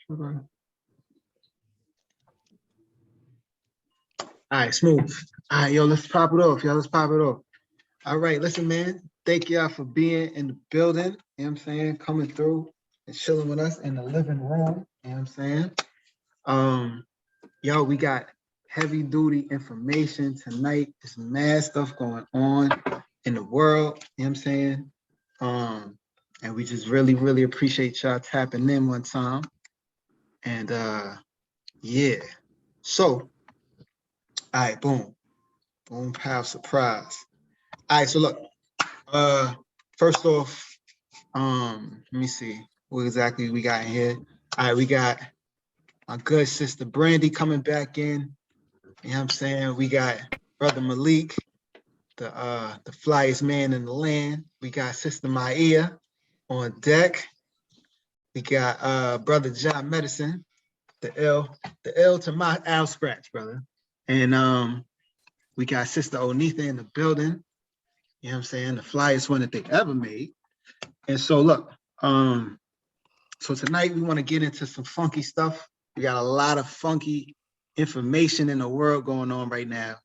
All right, smooth. All right, yo, let's pop it off, y'all. Let's pop it off. All right, listen, man. Thank y'all for being in the building. You know what I'm saying? Coming through and chilling with us in the living room. You know what I'm saying? Yo, we got heavy duty information tonight. There's mad stuff going on in the world. You know what I'm saying? And we just really, really appreciate y'all tapping in one time. And yeah. So, all right, boom. Boom, pow, surprise. All right, so look, first off, let me see what exactly we got in here. All right, we got my good sister Brandy coming back in. You know what I'm saying? We got brother Malik, the flyest man in the land. We got sister Maya on deck. We got brother John Medicine, the L to my Al Scratch, brother. And we got sister Onitha in the building. You know what I'm saying? The flyest one that they ever made. And so look, so tonight we want to get into some funky stuff. We got a lot of funky information in the world going on right now.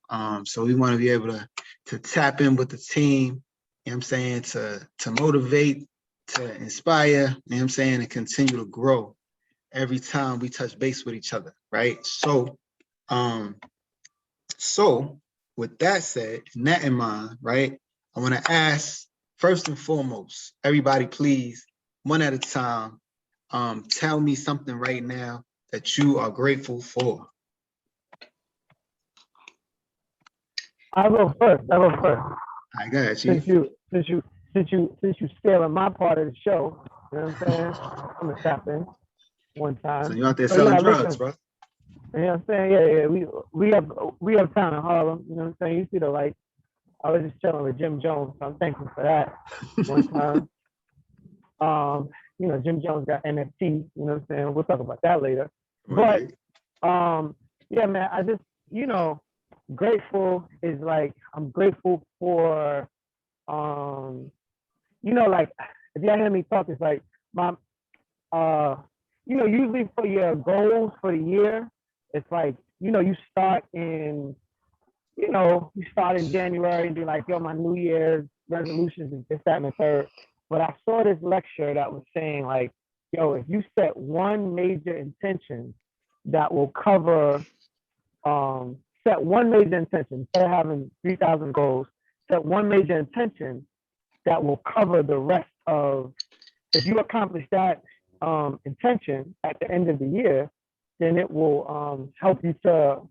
So we want to be able to tap in with the team, you know what I'm saying, to motivate, to inspire, you know what I'm saying, and continue to grow every time we touch base with each other, right? So with that said, and that in mind, right, I want to ask, first and foremost, everybody please, one at a time, tell me something right now that you are grateful for. I go first. I got it, Chief. Since you stealing my part of the show, you know what I'm saying? I'm gonna tap in one time. So you out there selling drugs, bro? You know what I'm saying? Yeah. We have town in Harlem. You know what I'm saying? You see the lights. I was just chilling with Jim Jones, so I'm thankful for that. One time. You know, Jim Jones got NFT. You know what I'm saying? We'll talk about that later. Right. But yeah, man. I just, you know, grateful is like, I'm grateful for you know, like if y'all hear me talk, it's like my you know, usually for your goals for the year, it's like, you know, you start in January and be like, yo, my New Year's resolutions is this, that, and the third. But I saw this lecture that was saying like, yo, if you set one major intention that will cover set one major intention, instead of having 3,000 goals, set one major intention that will cover the rest of, if you accomplish that intention at the end of the year, then it will help you to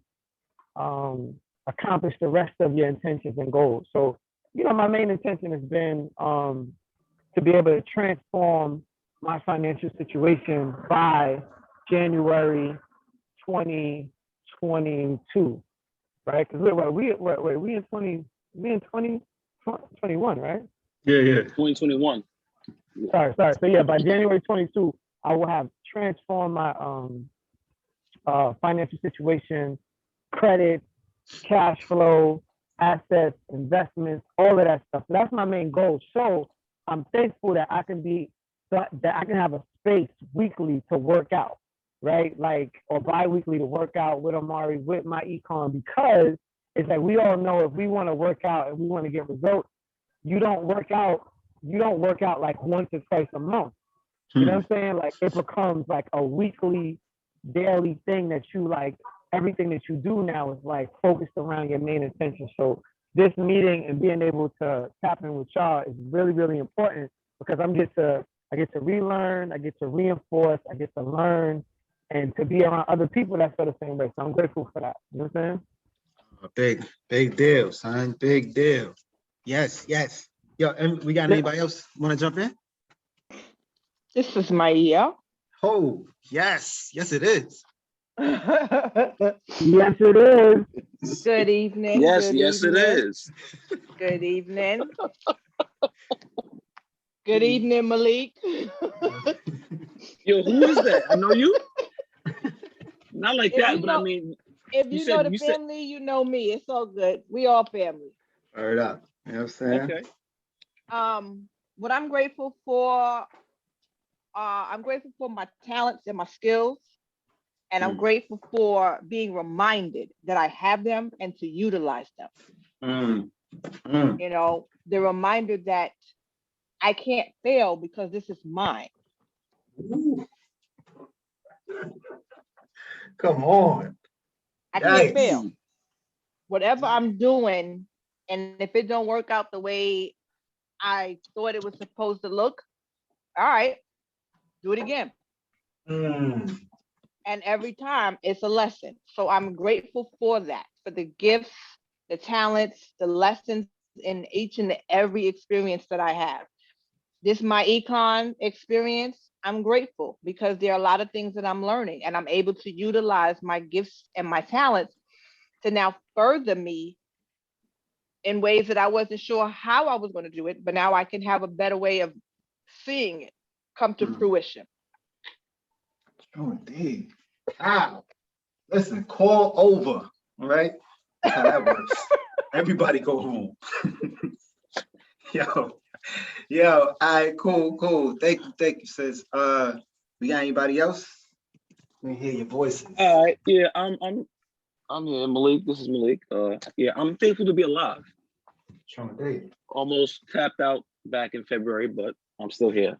accomplish the rest of your intentions and goals. So, you know, my main intention has been to be able to transform my financial situation by January 2022. Right? Because we in 2021, right? Yeah. 2021. Sorry. So yeah, by January 22, I will have transformed my financial situation, credit, cash flow, assets, investments, all of that stuff. So that's my main goal. So I'm thankful that I can have a space weekly to work out, right? Like, or bi-weekly to work out with Amari, with my econ, because it's like, we all know if we want to work out and we want to get results, you don't work out like once or twice a month. You know what I'm saying? Like, it becomes like a weekly, daily thing that you like, everything that you do now is like focused around your main intention. So this meeting and being able to tap in with y'all is really, really important, because I get to relearn, I get to reinforce, I get to learn, and to be around other people that feel the same way. So I'm grateful for that. You know what I'm saying? Big deal, son. Big deal. Yes. Yo, and we got anybody else want to jump in? This is Maya. Oh, yes, it is. Yes, it is. Good evening. Yes, Good yes, evening. it is. Good evening. Good evening, Malik. Yo, who is that? I know you. Not like If that, you but know, I mean, if you know the family, you know me. It's all good. We all family. Word up. You know what I'm saying? Okay. What I'm grateful for I'm grateful for my talents and my skills, and I'm Mm, grateful for being reminded that I have them and to utilize them. mm, mm. You know, the reminder that I can't fail because this is mine. Ooh, come on. I can't Yikes. fail. Whatever I'm doing, and if it don't work out the way I thought it was supposed to look, all right, do it again. Mm. And every time it's a lesson. So I'm grateful for that, for the gifts, the talents, the lessons in each and every experience that I have. This my econ experience. I'm grateful because there are a lot of things that I'm learning and I'm able to utilize my gifts and my talents to now further me in ways that I wasn't sure how I was going to do it, but now I can have a better way of seeing it come to Mm. fruition. Oh, indeed. Wow. Listen, call over. All right. That's how that works. Everybody go home. Yo, yo, all right, cool. Thank you, sis. We got anybody else? Let me hear your voices. All right, yeah, I'm here, Malik. This is Malik. Yeah, I'm thankful to be alive. Strong day. Almost tapped out back in February, but I'm still here.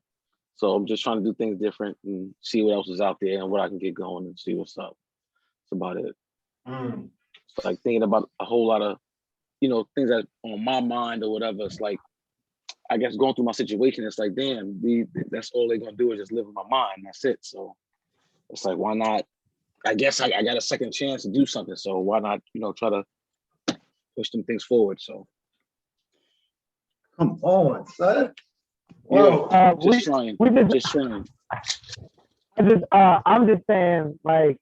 So I'm just trying to do things different and see what else is out there and what I can get going and see what's up. That's about it. Mm. It's like thinking about a whole lot of, things that on my mind or whatever. It's like, I guess going through my situation, it's like, damn, that's all they're gonna do is just live in my mind. That's it. So it's like, why not? I guess I got a second chance to do something. So why not, try to push them things forward. So Come on, son. yeah, Whoa. We just trying, we just just trying. I'm just saying, like,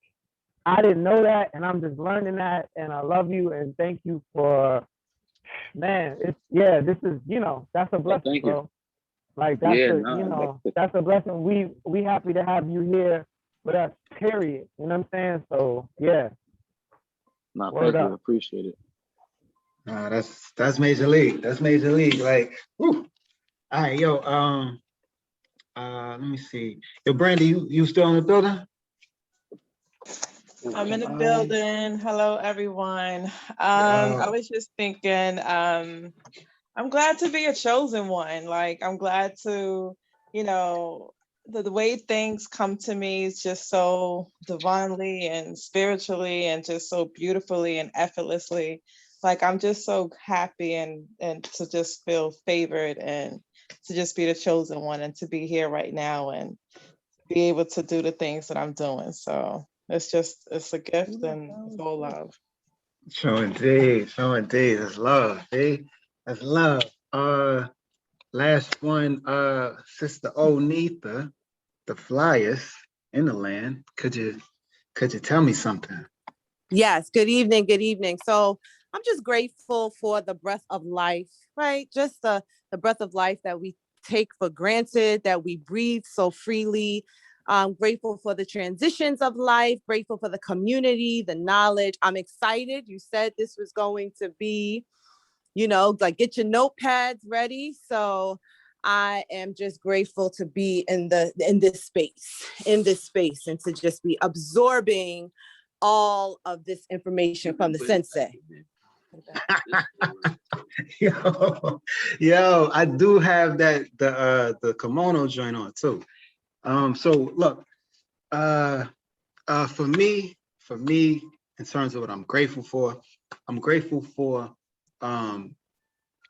I didn't know that, and I'm just learning that, and I love you and thank you for, man. This is, that's a Oh, blessing, thank you. bro. Like that's Yeah, a, nah, that's a blessing. We happy to have you here with us. Period. You know what I'm saying? So yeah, word thank you. I up. appreciate it. Nah, that's major league. That's major league. Like, whew. All right, yo. Let me see. Yo, Brandy, you still in the building? I'm in the Alright. building. Hello, everyone. Yeah. I was just thinking, I'm glad to be a chosen one. Like, I'm glad to, you know, the way things come to me is just so divinely and spiritually and just so beautifully and effortlessly. Like, I'm just so happy and to just feel favored and to just be the chosen one and to be here right now and be able to do the things that I'm doing. So it's a gift and it's all love. Sure indeed. Sure indeed. That's love, eh? That's love. Last one, Sister Onetha, the flyest in the land. Could you tell me something? Yes, good evening, good evening. So I'm just grateful for the breath of life, right? Just the breath of life that we take for granted, that we breathe so freely. I'm grateful for the transitions of life, grateful for the community, the knowledge. I'm excited. You said this was going to be, like get your notepads ready. So I am just grateful to be in this space and to just be absorbing all of this information from the sensei. Yo, I do have the kimono joint on too. So look, for me, in terms of what I'm grateful for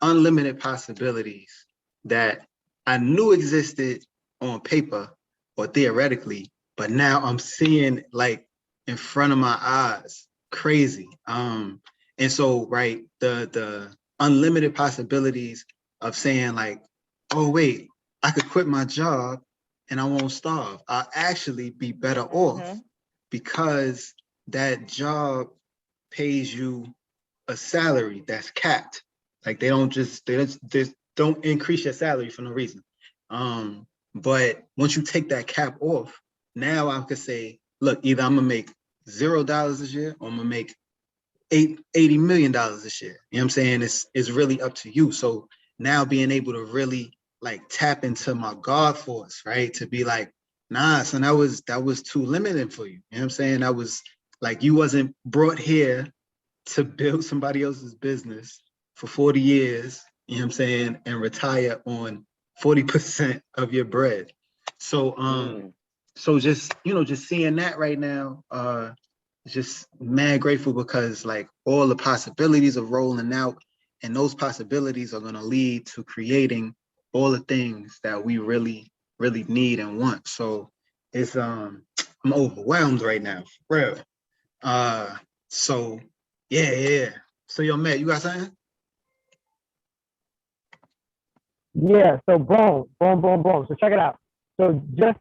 unlimited possibilities that I knew existed on paper or theoretically, but now I'm seeing like in front of my eyes, crazy. And so right, the unlimited possibilities of saying like, oh wait, I could quit my job and I won't starve. I'll actually be better off because that job pays you a salary that's capped. Like they just don't increase your salary for no reason. But once you take that cap off, now I could say, look, either I'm gonna make $0 this year or I'm gonna make $80 million this year. You know what I'm saying? It's really up to you. So now being able to really like tap into my God force, right? To be like, Nah, son, that was too limiting for you. You know what I'm saying? That was like you wasn't brought here to build somebody else's business for 40 years, you know what I'm saying, and retire on 40% of your bread. So so just just seeing that right now, just mad grateful because like all the possibilities are rolling out, and those possibilities are gonna lead to creating all the things that we really, really need and want. So it's I'm overwhelmed right now, for real. So yeah. So yo, Matt, you got something? Yeah, so boom. So check it out. So just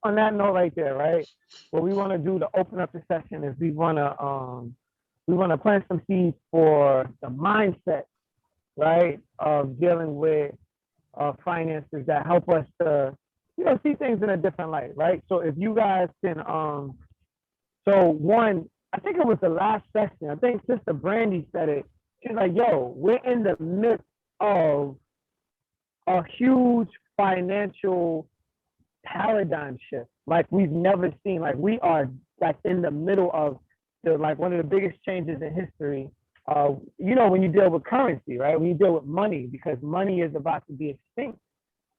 on that note right there, right? What we want to do to open up the session is we want to plant some seeds for the mindset, right, of dealing with finances that help us to see things in a different light, right? So if you guys can so one, I think it was the last session. I think Sister Brandy said it. She's like, yo, we're in the midst of a huge financial paradigm shift like we've never seen. Like we are like in the middle of like one of the biggest changes in history. When you deal with currency, right? When you deal with money, because money is about to be extinct,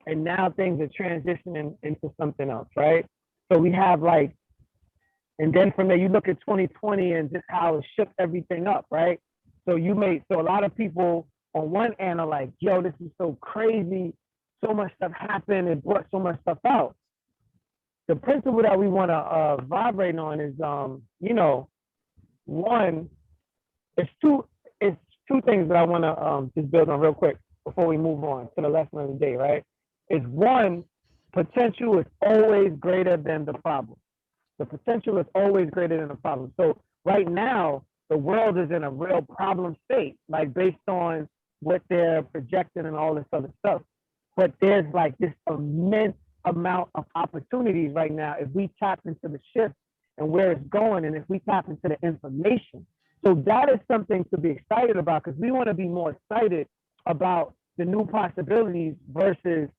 and now things are transitioning into something else, right? So we have like, and then from there you look at 2020 and just how it shook everything up, right? So a lot of people on one end are like, yo, this is so crazy. So much stuff happened. It brought so much stuff out. The principle that we want to vibrate on is, one, it's two things that I want to just build on real quick before we move on to the lesson of the day, right? Is one, potential is always greater than the problem. The potential is always greater than the problem. So right now, the world is in a real problem state, like based on what they're projecting and all this other stuff. But there's like this immense amount of opportunities right now if we tap into the shift and where it's going, and if we tap into the information. So that is something to be excited about, because we want to be more excited about the new possibilities versus,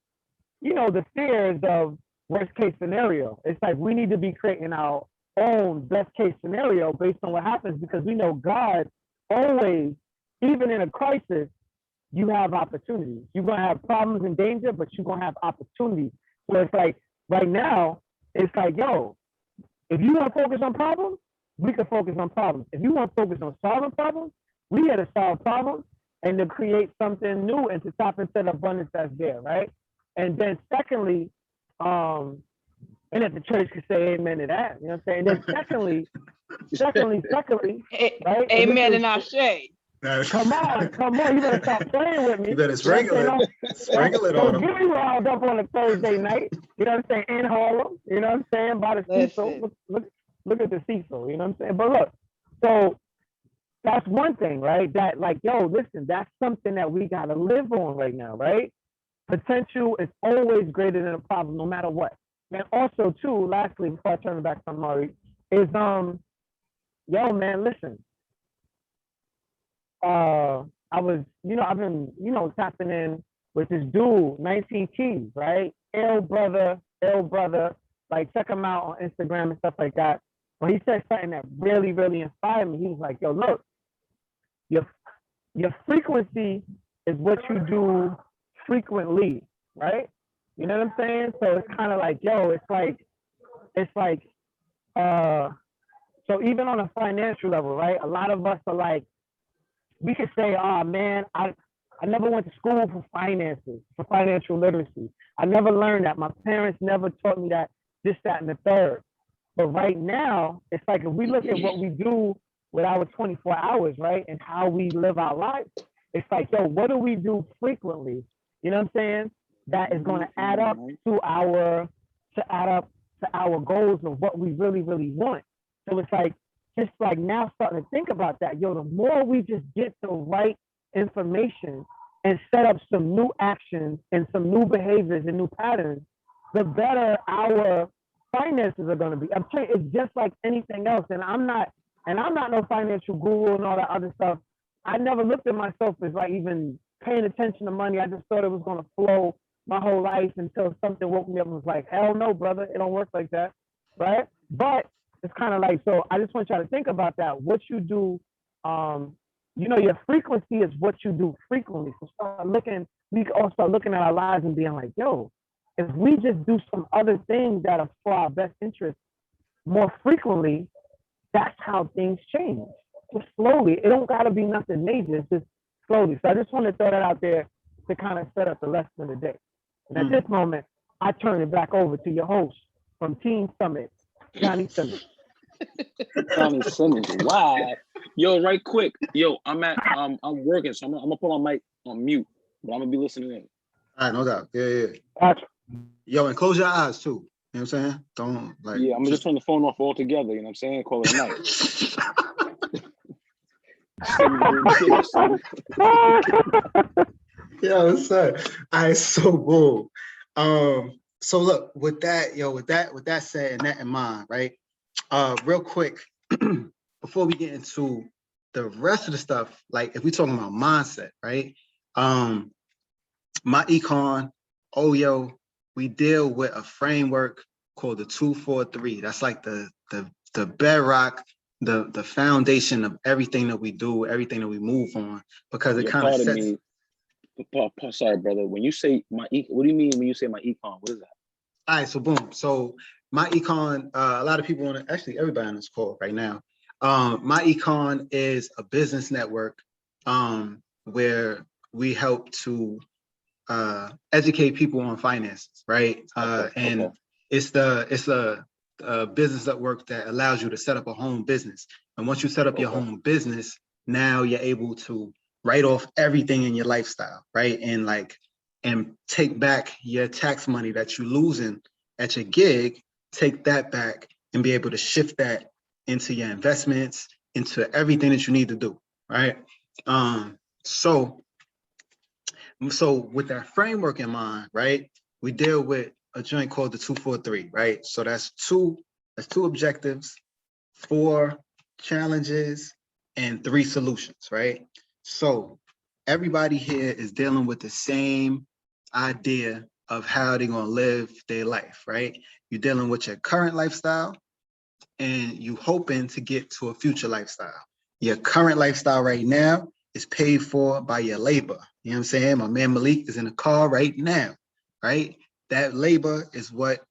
the fears of worst case scenario. It's like we need to be creating our own best case scenario based on what happens, because we know God always, even in a crisis, you have opportunities. You're gonna have problems and danger, but you're gonna have opportunities. So it's like right now, it's like, yo, if you want to focus on problems, we can focus on problems. If you want to focus on solving problems, we got to solve problems and to create something new and to tap into the abundance that's there, right? And then secondly, and if the church could say amen to that, you know what I'm saying? And then secondly, right? Amen and Ashe. Come on, you better stop playing with me. You better sprinkle it. Sprinkle it on Don't them. get me riled up on a Thursday night. You know what I'm saying? In Harlem, you know what I'm saying? By the Cecil. Look at the Cecil, you know what I'm saying? But look, so that's one thing, right? That like, yo, listen, that's something that we gotta live on right now, right? Potential is always greater than a problem, no matter what. And also, too, lastly, before I turn it back to Amari, is yo, man, listen. I've been, tapping in with this dude, 19 Keys, right? L brother, like check him out on Instagram and stuff like that. But he said something that really, really inspired me. He was like, yo, look, your frequency is what you do frequently, right? You know what I'm saying? So it's kind of like, yo, it's like, so even on a financial level, right? A lot of us are like, we could say, oh man, I never went to school for finances, for financial literacy. I never learned that. My parents never taught me that, this, that, and the third. But right now, it's like if we look at what we do with our 24 hours, right, and how we live our lives, it's like, yo, what do we do frequently? You know what I'm saying? That is going to add up to our goals of what we really, really want. So it's like, just like now starting to think about that, yo, the more we just get the right information and set up some new actions and some new behaviors and new patterns, the better our finances are going to be. I'm saying it's just like anything else. And I'm not no financial guru and all that other stuff. I never looked at myself as like even paying attention to money. I just thought it was going to flow my whole life until something woke me up and was like, hell no, brother, it don't work like that, right? But it's kind of like, so I just want y'all to think about that. What you do, your frequency is what you do frequently. So we all start looking at our lives and being like, yo, if we just do some other things that are for our best interest more frequently, that's how things change. Just slowly. It don't gotta be nothing major, it's just slowly. So I just want to throw that out there to kind of set up the lesson of the day. And at this moment, I turn it back over to your host from Team Summit, Johnny Simmons. Johnny Simmons, wow. Yo, right quick. Yo, I'm working, so I'm gonna put my mic on mute, but I'm gonna be listening in. All right, no doubt. Yeah. Gotcha. Yo, and close your eyes too. You know what I'm saying? Don't like. Yeah, I'm gonna just turn the phone off altogether. You know what I'm saying? Call it a night. Yo, what's up? All right, so boom. So look, with that said and that in mind, right? Real quick, before we get into the rest of the stuff, like if we're talking about mindset, right? My econ, O.Y.O, we deal with a framework called the 243. That's like the bedrock, the foundation of everything that we do, everything that we move on, because it kind of sets. Sorry, brother. When you say what do you mean when you say my econ? What is that? All right, so boom. So my econ, a lot of people want to, actually everybody on this call right now. My econ is a business network where we help to educate people on finances, right? And it's a business network that allows you to set up a home business. And once you set up your home business, now you're able to write off everything in your lifestyle, right? And take back your tax money that you're losing at your gig, take that back and be able to shift that into your investments, into everything that you need to do, right? So with that framework in mind, right, we deal with a joint called the 243, right? So that's two objectives, 4 challenges, and 3 solutions, right? So everybody here is dealing with the same idea of how they're gonna live their life, right? You're dealing with your current lifestyle and you hoping to get to a future lifestyle. Your current lifestyle right now is paid for by your labor. You know what I'm saying? My man Malik is in the car right now, right? That labor is what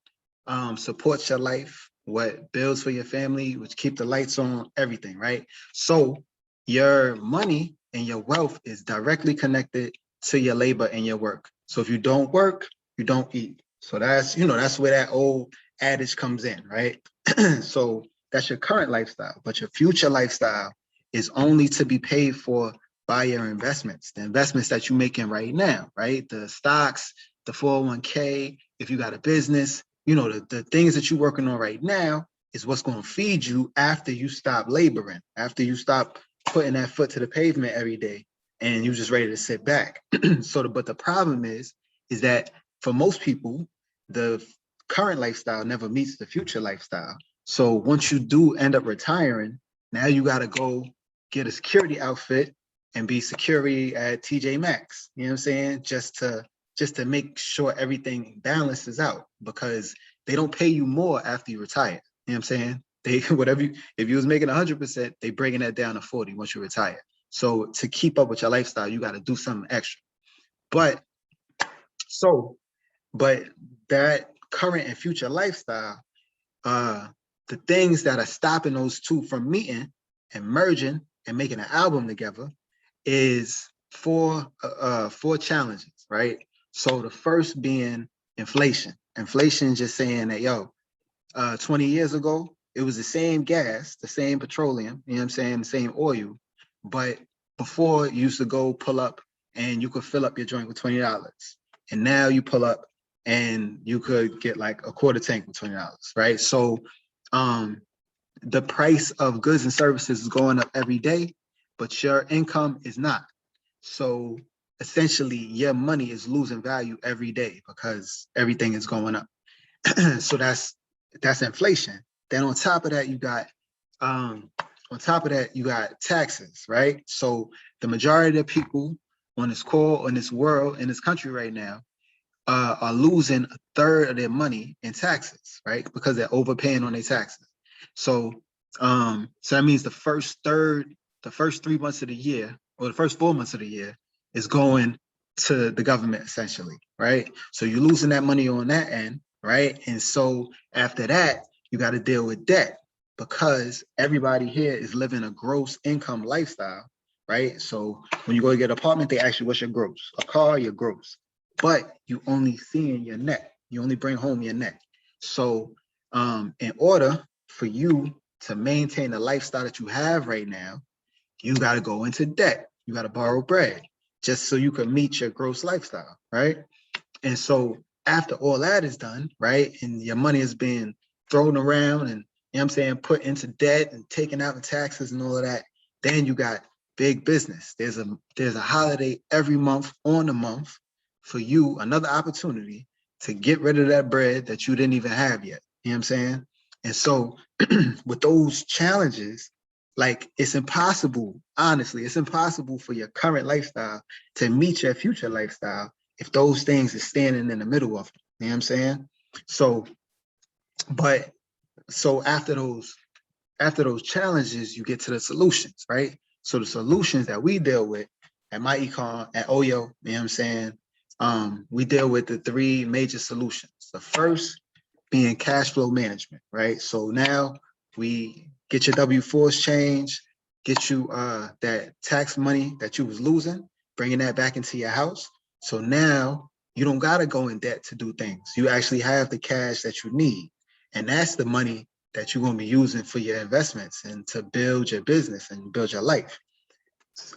supports your life, what builds for your family, which keep the lights on, everything, right? So your money and your wealth is directly connected to your labor and your work. So if you don't work, you don't eat. So that's where that old adage comes in, right? So that's your current lifestyle, but your future lifestyle is only to be paid for by your investments, the investments that you're making right now, right? The stocks, the 401k, if you got a business, the things that you're working on right now is what's going to feed you after you stop laboring, after you stop putting that foot to the pavement every day and you're just ready to sit back. But the problem is that for most people, the current lifestyle never meets the future lifestyle. So once you do end up retiring, now you got to go get a security outfit and be security at TJ Maxx. You know what I'm saying? Just to make sure everything balances out, because they don't pay you more after you retire. You know what I'm saying? If you was making 100%, they bringing that down to 40 once you retire. So to keep up with your lifestyle, you got to do something extra. But that current and future lifestyle, the things that are stopping those two from meeting and merging and making an album together is 4 challenges, right? So the first being inflation. Inflation just saying that, 20 years ago, it was the same gas, the same petroleum, you know what I'm saying, the same oil, but before you used to go pull up and you could fill up your joint with $20. And now you pull up and you could get like a quarter tank with $20, right? So the price of goods and services is going up every day, but your income is not. So essentially your money is losing value every day because everything is going up. So that's inflation. Then on top of that, you got taxes, right? So the majority of people on this world, in this country right now, are losing a third of their money in taxes, right? Because they're overpaying on their taxes. So, so that means the first 3 months of the year, or the first 4 months of the year, is going to the government essentially, right? So you're losing that money on that end, right? And so after that, you got to deal with debt because everybody here is living a gross income lifestyle, right? So when you go to get an apartment, they ask you what's your gross. A car, your gross, but you only seeing your net. You only bring home your net. So in order for you to maintain the lifestyle that you have right now, you got to go into debt. You got to borrow bread just so you can meet your gross lifestyle, right? And so after all that is done, right, and your money is being thrown around and, you know what I'm saying, put into debt and taken out in taxes and all of that, then you got big business. There's a holiday every month on the month for you, another opportunity to get rid of that bread that you didn't even have yet. You know what I'm saying? And so with those challenges, like it's impossible, honestly, it's impossible for your current lifestyle to meet your future lifestyle if those things are standing in the middle of it. You know what I'm saying? So, but so after those challenges, you get to the solutions, right? So the solutions that we deal with at my econ, at O.Y.O, you know what I'm saying? We deal with the 3 major solutions. The first being cash flow management, right? So now we get your W-4s changed, get you that tax money that you was losing, bringing that back into your house. So now you don't gotta go in debt to do things. You actually have the cash that you need. And that's the money that you're gonna be using for your investments and to build your business and build your life.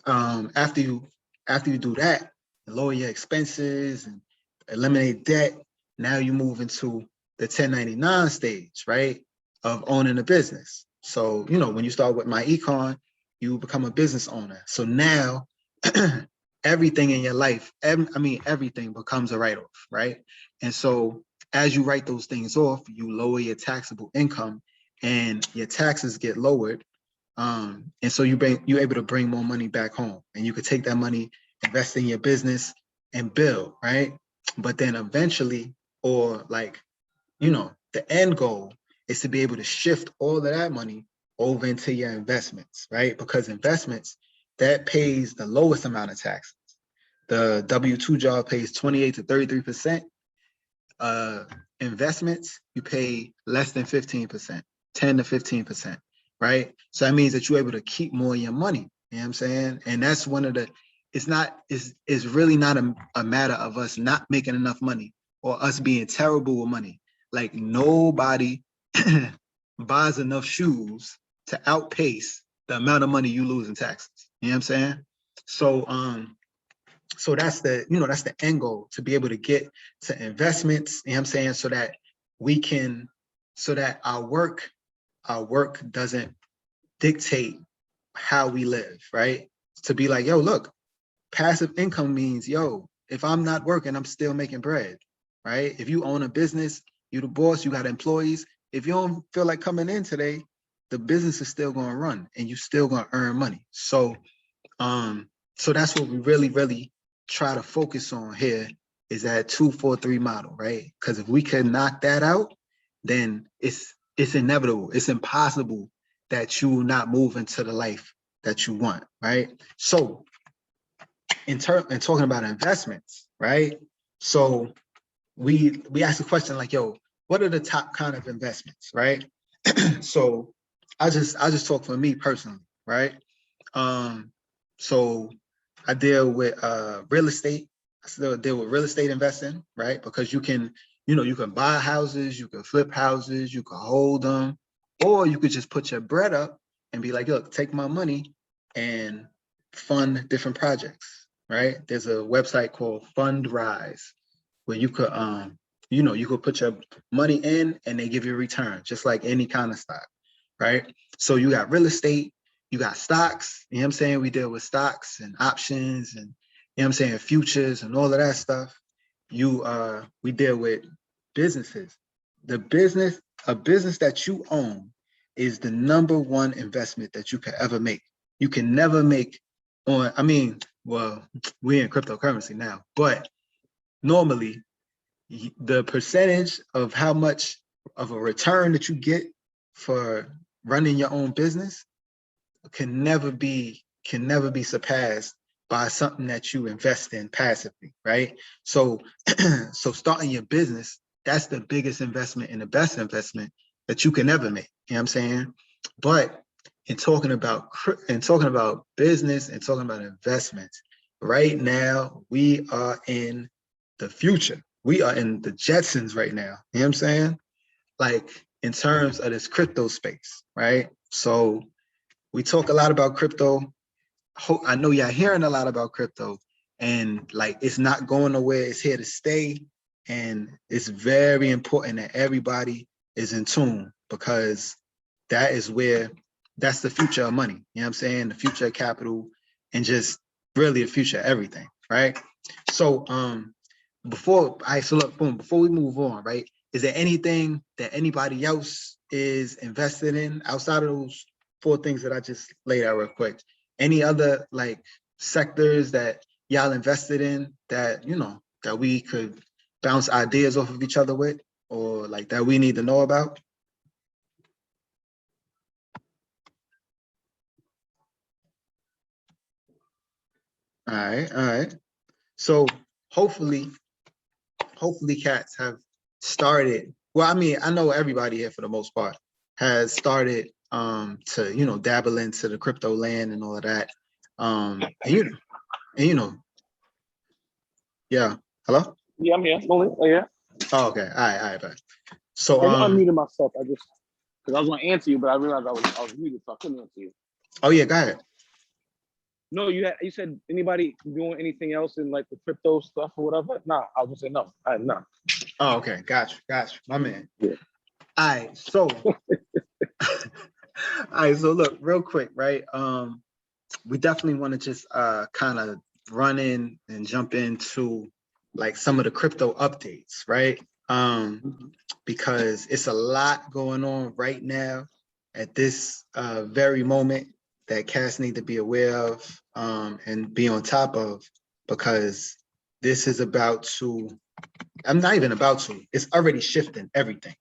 After you do that, lower your expenses and eliminate debt, now you move into the 1099 stage, right? Of owning a business. So, you know, when you start with my econ, you become a business owner. So now everything in your life, everything becomes a write-off, right? And so as you write those things off, you lower your taxable income and your taxes get lowered. And so you're able to bring more money back home and you could take that money, invest in your business and build, right? But then eventually, or like, you know, the end goal is to be able to shift all of that money over into your investments, right? Because investments, that pays the lowest amount of taxes. The W-2 job pays 28 to 33%. Investments, you pay less than 15%, 10 to 15%, right? So that means that you're able to keep more of your money. You know what I'm saying? And that's one of the, it's really not a matter of us not making enough money or us being terrible with money. Like nobody buys enough shoes to outpace the amount of money you lose in taxes. You know what I'm saying? So that's the end goal, to be able to get to investments, you know what I'm saying, so that our work doesn't dictate how we live, right? To be like, yo, look, passive income means, yo, if I'm not working, I'm still making bread, right? If you own a business, you the boss, you got employees. If you don't feel like coming in today, the business is still going to run and you still going to earn money. So that's what we really try to focus on here, is that 2-4-3 model, right? Because if we can knock that out, then it's inevitable, it's impossible that you will not move into the life that you want, right? So in talking about investments, right? So we ask the question like, yo, what are the top kind of investments, right? So I'll just talk for me personally, right? So I deal with real estate. I still deal with real estate investing, right? Because you can buy houses, you can flip houses, you can hold them, or you could just put your bread up and be like, look, take my money and fund different projects, right? There's a website called Fundrise where you could you could put your money in and they give you a return, just like any kind of stock, right? So you got real estate, you got stocks, you know what I'm saying? We deal with stocks and options and, you know what I'm saying, futures and all of that stuff. We deal with businesses. A business that you own is the number one investment that you could ever make. You can never make well, we're in cryptocurrency now, but normally the percentage of how much of a return that you get for running your own business can never be surpassed by something that you invest in passively, right? So so starting your business, that's the biggest investment and the best investment that you can ever make. You know what I'm saying? But in talking about business and talking about investments, right now we are in the future. We are in the Jetsons right now. You know what I'm saying? Like in terms of this crypto space, right? So we talk a lot about crypto. I know y'all hearing a lot about crypto, and like it's not going nowhere. It's here to stay, and it's very important that everybody is in tune, because that's the future of money. You know what I'm saying? The future of capital, and just really the future of everything, right? So before we move on, right? Is there anything that anybody else is invested in outside of those 4 things that I just laid out real quick? Any other like sectors that y'all invested in that, you know, that we could bounce ideas off of each other with, or like that we need to know about? All right. So hopefully cats have started. Well, I mean, I know everybody here for the most part has started to, you know, dabble into the crypto land and all of that. And you know, yeah. Hello? Yeah, I'm here. Oh, yeah. Oh, okay. All right, bye. So I unmuted myself. I just because I was gonna answer you, but I realized I was muted, so I couldn't answer you. oh yeah, go ahead. No, you said anybody doing anything else in like the crypto stuff or whatever? Nah, I was gonna say no. I had none. Oh, okay, got you, my man. Yeah. All right, so so look, real quick, right? We definitely want to just kind of run in and jump into like some of the crypto updates, right? Because it's a lot going on right now at this very moment that cats need to be aware of and be on top of, because this is about to, I'm not even about to, it's already shifting everything.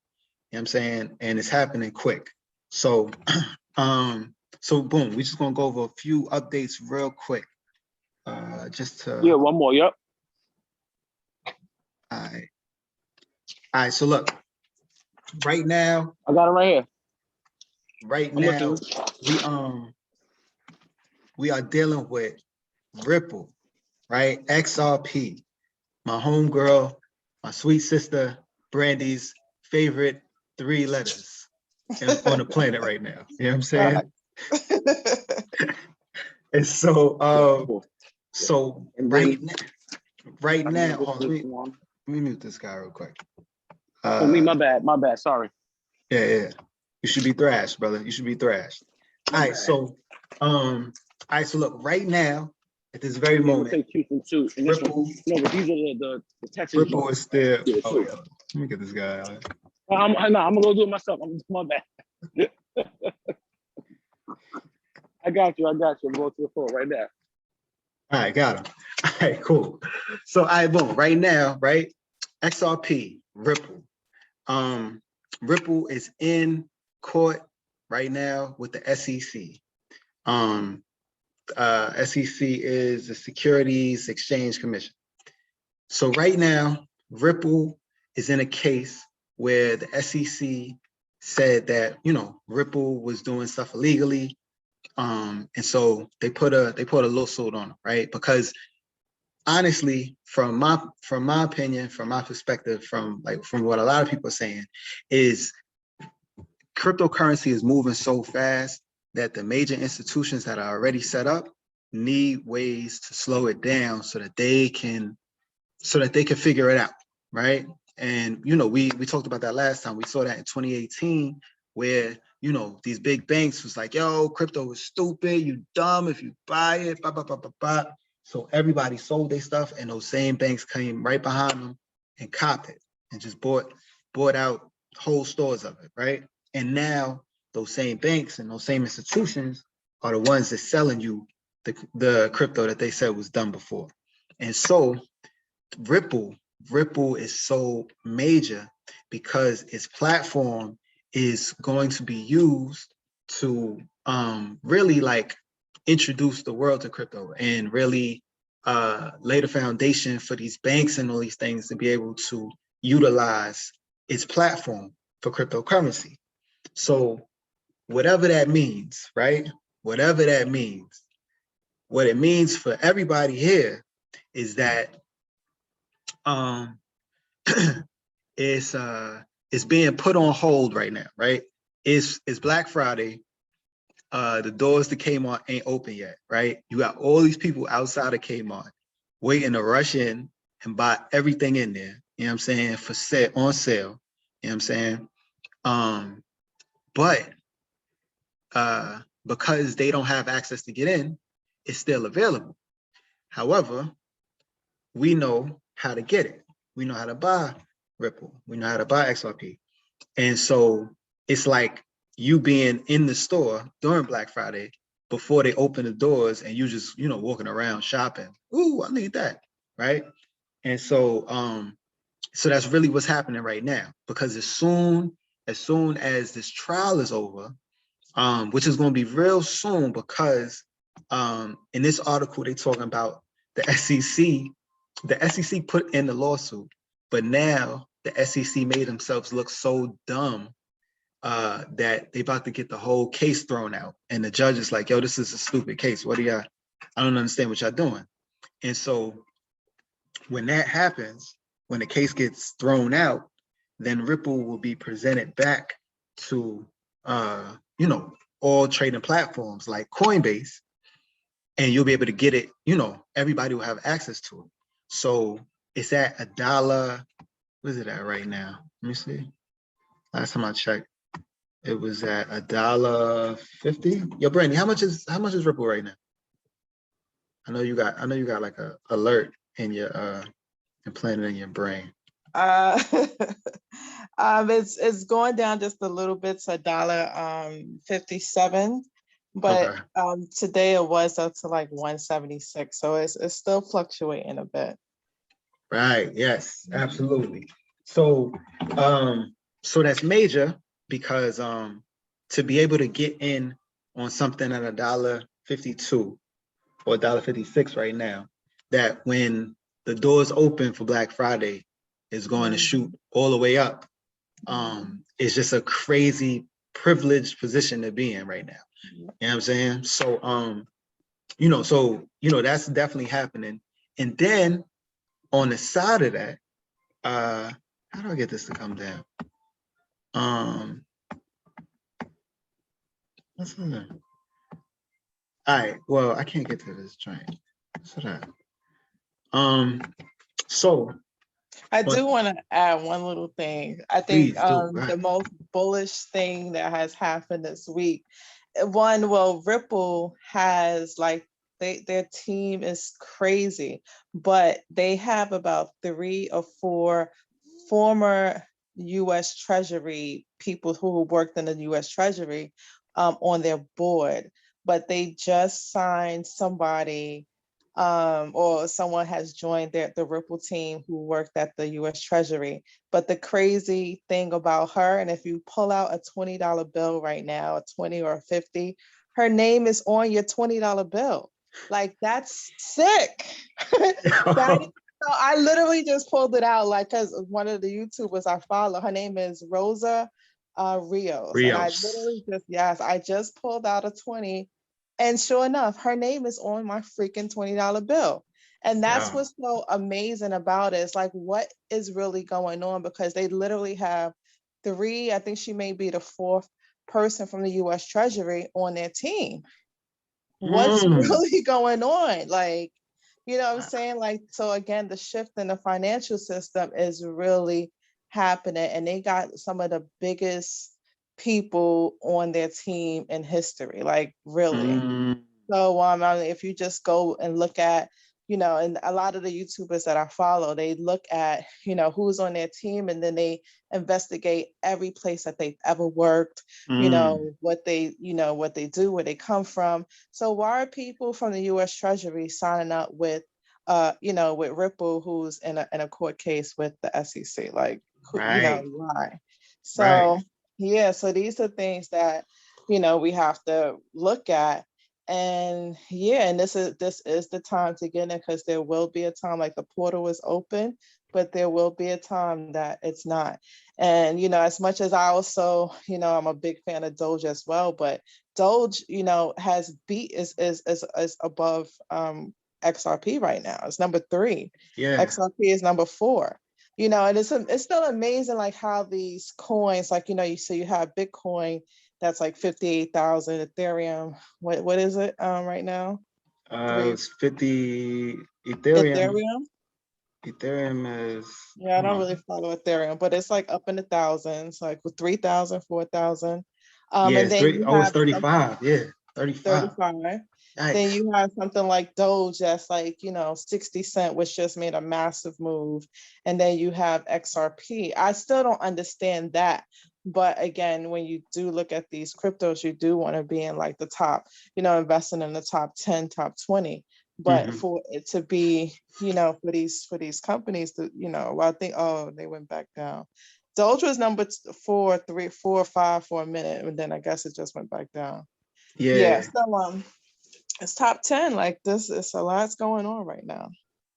You know what I'm saying? And it's happening quick. So so boom, we're just gonna go over a few updates real quick. Just to One more, yep. All right, so look, right now. I got it right here. Right now, we are dealing with Ripple, right? XRP, my homegirl, my sweet sister, Brandy's favorite 3 letters on the planet right now. You know what I'm saying? And so, right now, hold on, let me mute this guy real quick. My bad. Sorry. Yeah. You should be thrashed, brother. You should be thrashed. All right, so look, right now, at this very moment, Ripple, no, but these are the Texas Ripple is still. Yeah, oh yeah, let me get this guy out. I'm gonna go do it myself. My bad. I got you. I'm going to the phone right now. All right, got him. All right, cool. So, all right, boom. Right now, right? XRP, Ripple. Ripple is in court right now with the SEC. SEC is the Securities Exchange Commission. So right now, Ripple is in a case where the SEC said that, you know, Ripple was doing stuff illegally. And so they put a lawsuit on them, right? Because honestly, from my opinion, from my perspective, from what a lot of people are saying, is cryptocurrency is moving so fast that the major institutions that are already set up need ways to slow it down so that they can figure it out, right? And you know, we talked about that last time. We saw that in 2018, where you know these big banks was like, "Yo, crypto is stupid. You dumb if you buy it." Blah, blah, blah, blah, blah. So everybody sold their stuff, and those same banks came right behind them and copped it and just bought out whole stores of it, right? And now those same banks and those same institutions are the ones that selling you the crypto that they said was done before. And so Ripple Ripple is so major because its platform is going to be used to really like introduce the world to crypto and really lay the foundation for these banks and all these things to be able to utilize its platform for cryptocurrency. So whatever that means, right? Whatever that means, what it means for everybody here is that it's it's being put on hold right now, right? It's Black Friday. The doors to Kmart ain't open yet, right? You got all these people outside of Kmart waiting to rush in and buy everything in there, you know what I'm saying, for sale, on sale, you know what I'm saying? But because they don't have access to get in, it's still available. However, we know how to get it. We know how to buy Ripple. We know how to buy XRP. And so it's like you being in the store during Black Friday before they open the doors and you just, you know, walking around shopping. Ooh, I need that, right? And so so that's really what's happening right now, because as soon as this trial is over, which is going to be real soon, because in this article they talking about the SEC put in the lawsuit, but now the SEC made themselves look so dumb that they about to get the whole case thrown out, and the judge is like, yo, this is a stupid case. What do y'all, I don't understand what y'all doing. And so when that happens, when the case gets thrown out, then Ripple will be presented back to you know, all trading platforms like Coinbase, and you'll be able to get it, you know, everybody will have access to it. So it's at $1. What is it at right now? Let me see. Last time I checked, it was at $1.50. Yo, Brandy, how much is Ripple right now? I know you got like a alert in your implanted in your brain. It's going down just a little bit to $1.57, but Okay. today it was up to like 176, so it's still fluctuating a bit. Right. Yes, absolutely. So so that's major, because to be able to get in on something at $1.52 or $1.56 right now, that when the doors open for Black Friday is going to shoot all the way up. It's just a crazy privileged position to be in right now. You know what I'm saying? So you know, that's definitely happening. And then on the side of that, how do I get this to come down? What's that? All right, well, I can't get to this train. So that so I do want to add one little thing. I think the most bullish thing that has happened this week, Ripple has like their team is crazy, but they have about 3 or 4 former U.S. Treasury people who worked in the U.S. Treasury on their board, but they just signed somebody or someone has joined the Ripple team who worked at the U.S. Treasury. But the crazy thing about her, and if you pull out a $20 bill right now, a 20 or a 50, her name is on your $20 bill. Like, that's sick. So I literally just pulled it out, like, because one of the YouTubers I follow, her name is Rosa Rios. And I literally I just pulled out a 20. And sure enough, her name is on my freaking $20 bill. And that's what's so amazing about it. It's like, what is really going on? Because they literally have 3, I think she may be the 4th person from the US Treasury on their team. What's really going on? Like, you know what I'm saying? Like, so again, the shift in the financial system is really happening. And they got some of the biggest people on their team in history, like really. So if you just go and look at, you know, and a lot of the YouTubers that I follow, they look at, you know, who's on their team, and then they investigate every place that they've ever worked, you know, what they do, where they come from. So why are people from the US Treasury signing up with with Ripple, who's in a court case with the SEC. Like, Right. why? Right. So yeah, so these are things that we have to look at. And yeah, and this is the time to get in, because there will be a time, like, the portal is open, but there will be a time that it's not. And as much as I also, I'm a big fan of Doge as well, but Doge, has beat is above XRP right now. It's number 3. Yeah. XRP is number 4. And it's still amazing, like, how these coins, like, you have Bitcoin that's like 58,000, Ethereum. What is it right now? It's 50 Ethereum. Ethereum. Ethereum is, Yeah, I don't really follow Ethereum, but it's like up in the thousands, like with 3,000, 4,000. yeah, And it's then you it's have 35. Yeah, 35. 35. Then Yikes. you have something like Doge that's like, 60 cent, which just made a massive move. And then you have XRP. I still don't understand that. But again, when you do look at these cryptos, you do want to be in like the top, investing in the top 10, top 20. But for it to be, for these companies to, I think, oh, they went back down. Doge was number 4, 3, 4, 5 for a minute, and then I guess it just went back down. Yeah, Yeah. so it's top 10. Like, this is a lot's going on right now.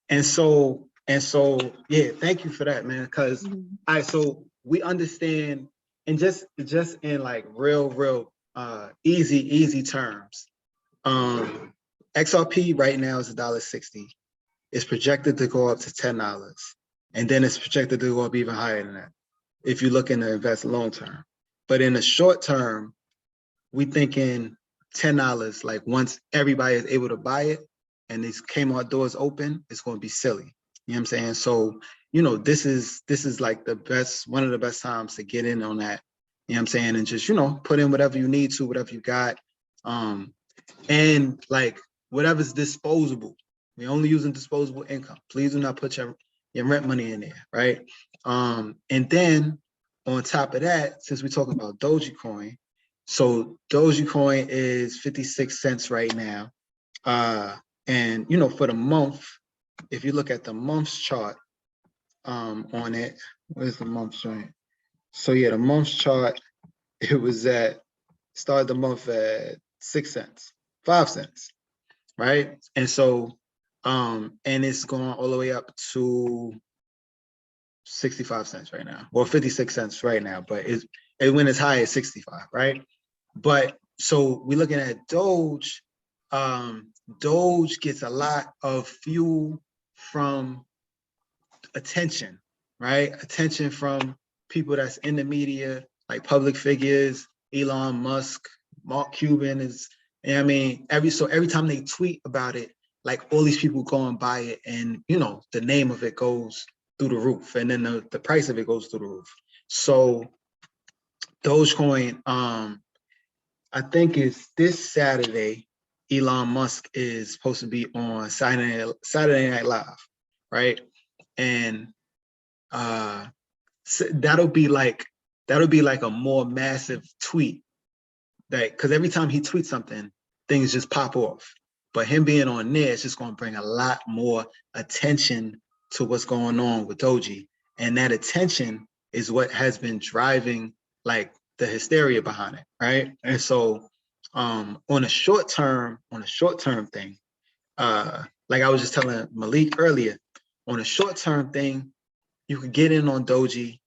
And so, yeah, thank you for that, man. Because all right, so we understand, and just in like real easy terms. XRP right now is $1.60. It's projected to go up to $10. And then it's projected to go up even higher than that if you're looking to invest long term. But in the short term, we thinking $10, like once everybody is able to buy it and these Kmart doors open, it's going to be silly. You know what I'm saying? So, this is like one of the best times to get in on that. You know what I'm saying? And just, put in whatever you need to, whatever you got. And like whatever's disposable. We're only using disposable income. Please do not put your rent money in there, right? And then on top of that, since we're talking about Dogecoin, so Dogecoin is 56 cents right now. And for the month, if you look at the month's chart on it, where's the month joint? So yeah, the month's chart, it was started the month at 6 cents, 5 cents, right? And so, and it's going all the way up to 65 cents right now, or 56 cents right now, but it went as high as 65, right? But so we're looking at Doge. Doge gets a lot of fuel from attention, right? Attention from people that's in the media, like public figures, Elon Musk, Mark Cuban is, I mean, every time they tweet about it, like all these people go and buy it, and the name of it goes through the roof, and then the price of it goes through the roof. So Dogecoin, I think it's this Saturday, Elon Musk is supposed to be on Saturday Night Live, right? And that'll be like a more massive tweet, that because every time he tweets something, things just pop off. But him being on there is just going to bring a lot more attention to what's going on with Doji, and that attention is what has been driving like the hysteria behind it, right? And so, on a short term thing, like I was just telling Malik earlier, on a short term thing, you could get in on Doji,